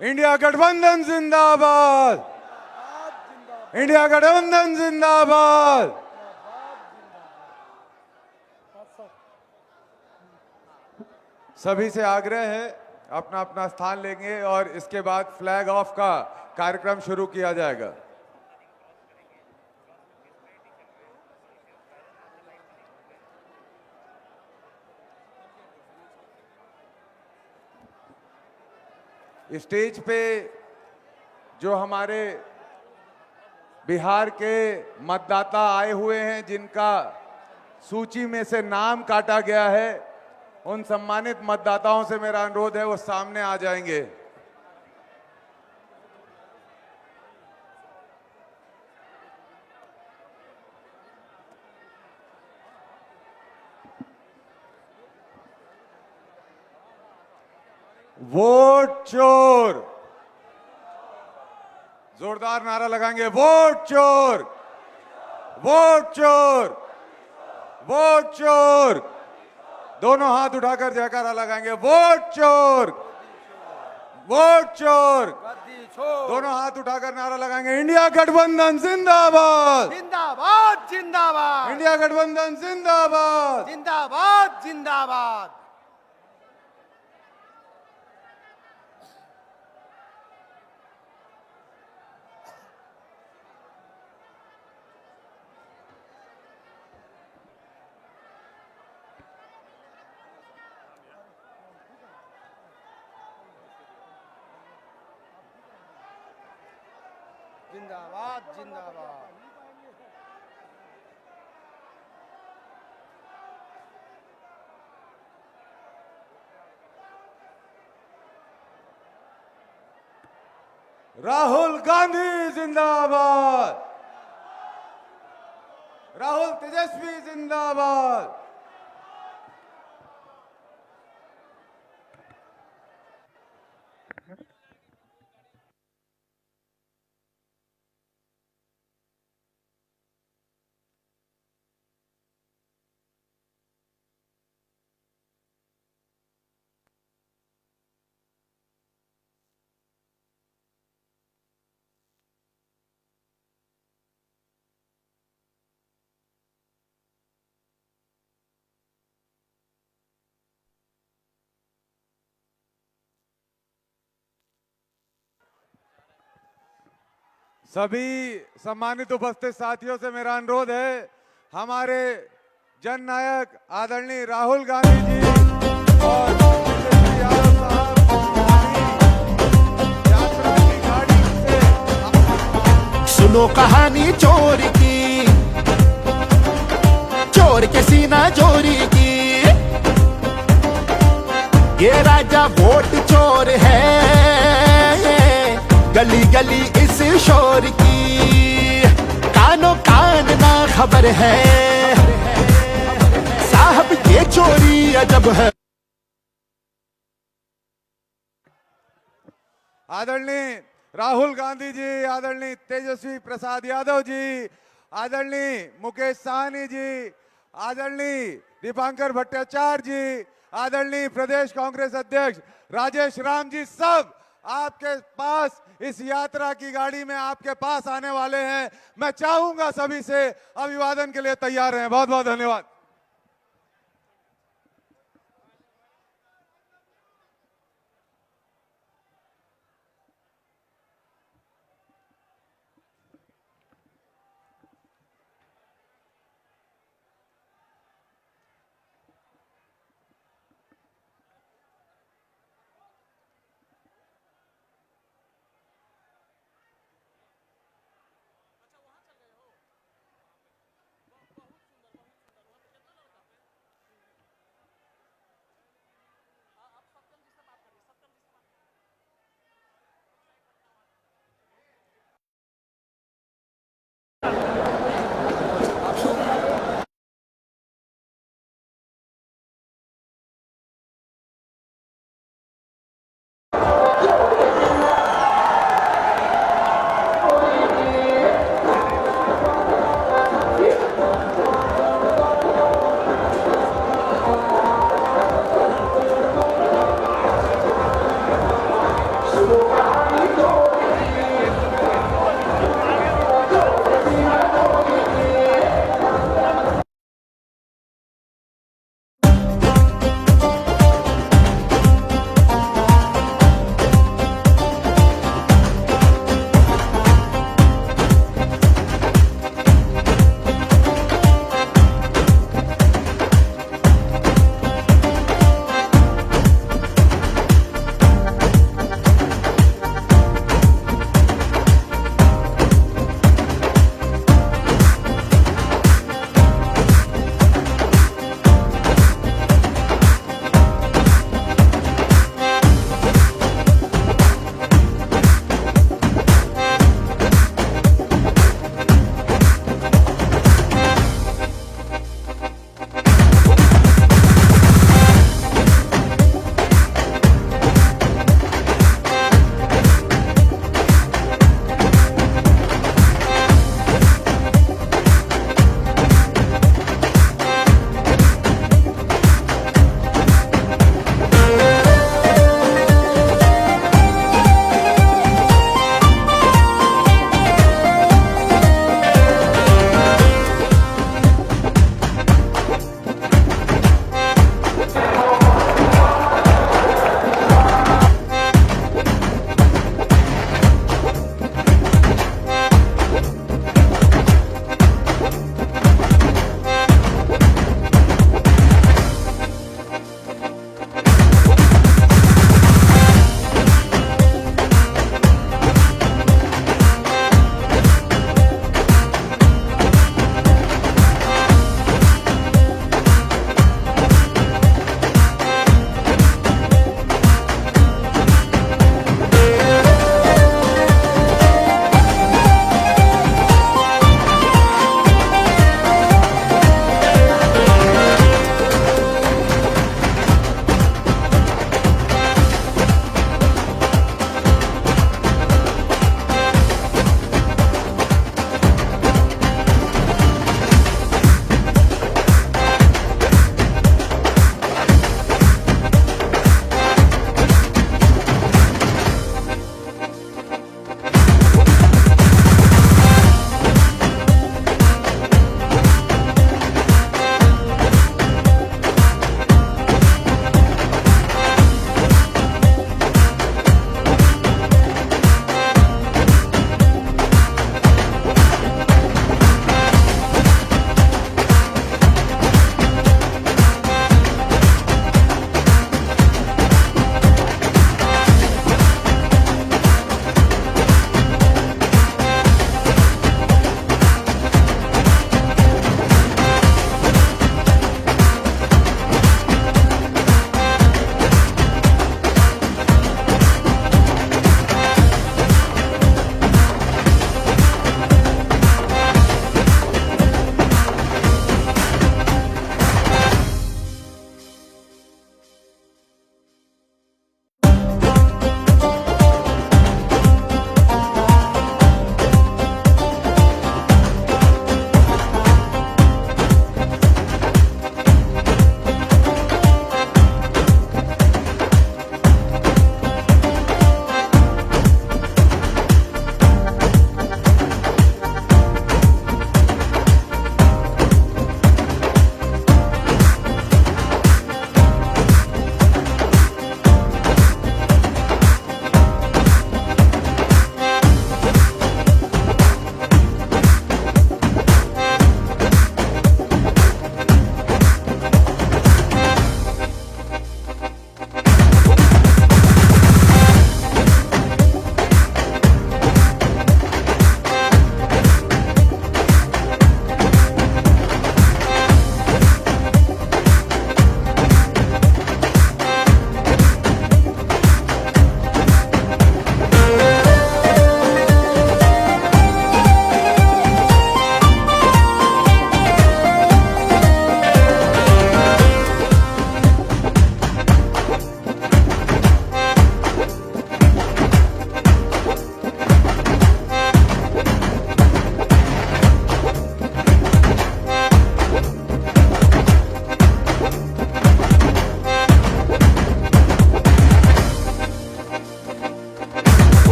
इंडिया गठबंधन जिंदाबाद, इंडिया गठबंधन जिंदाबाद। सभी से आग्रह है, अपना अपना स्थान लेंगे और इसके बाद फ्लैग ऑफ का कार्यक्रम शुरू किया जाएगा। स्टेज पे जो हमारे बिहार के मतदाता आए हुए हैं, जिनका सूची में से नाम काटा गया है, उन सम्मानित मतदाताओं से मेरा अनुरोध है वो सामने आ जाएंगे। वोट चोर, जोरदार नारा लगाएंगे। वोट चोर, वोट चोर, वोट चोर। दोनों हाथ उठाकर जयकारा लगाएंगे। वोट चोर, वोट चोर। दोनों हाथ उठाकर नारा लगाएंगे। इंडिया गठबंधन जिंदाबाद, जिंदाबाद जिंदाबाद, इंडिया गठबंधन जिंदाबाद, जिंदाबाद जिंदाबाद। जिंदाबाद जिंदाबाद। राहुल गांधी जिंदाबाद, राहुल तेजस्वी जिंदाबाद। सभी सम्मानित उपस्थित साथियों से मेरा अनुरोध है, हमारे जननायक आदरणीय राहुल गांधी जी और तेजस्वी यादव साहब यात्रा की गाड़ी से सुनो कहानी चोर की, चोर के सीना चोरी की। ये राजा वोट चोर है, गली गली इस शोर की, कानों कान ना खबर है, साहब ये चोरी अजब है। आदरणीय राहुल गांधी जी, आदरणीय तेजस्वी प्रसाद यादव जी, आदरणीय मुकेश साहनी जी, आदरणीय दीपांकर भट्टाचार्य जी, आदरणीय प्रदेश कांग्रेस अध्यक्ष राजेश राम जी, सब आपके पास इस यात्रा की गाड़ी में आपके पास आने वाले हैं। मैं चाहूंगा सभी से अभिवादन के लिए तैयार हैं। बहुत बहुत धन्यवाद।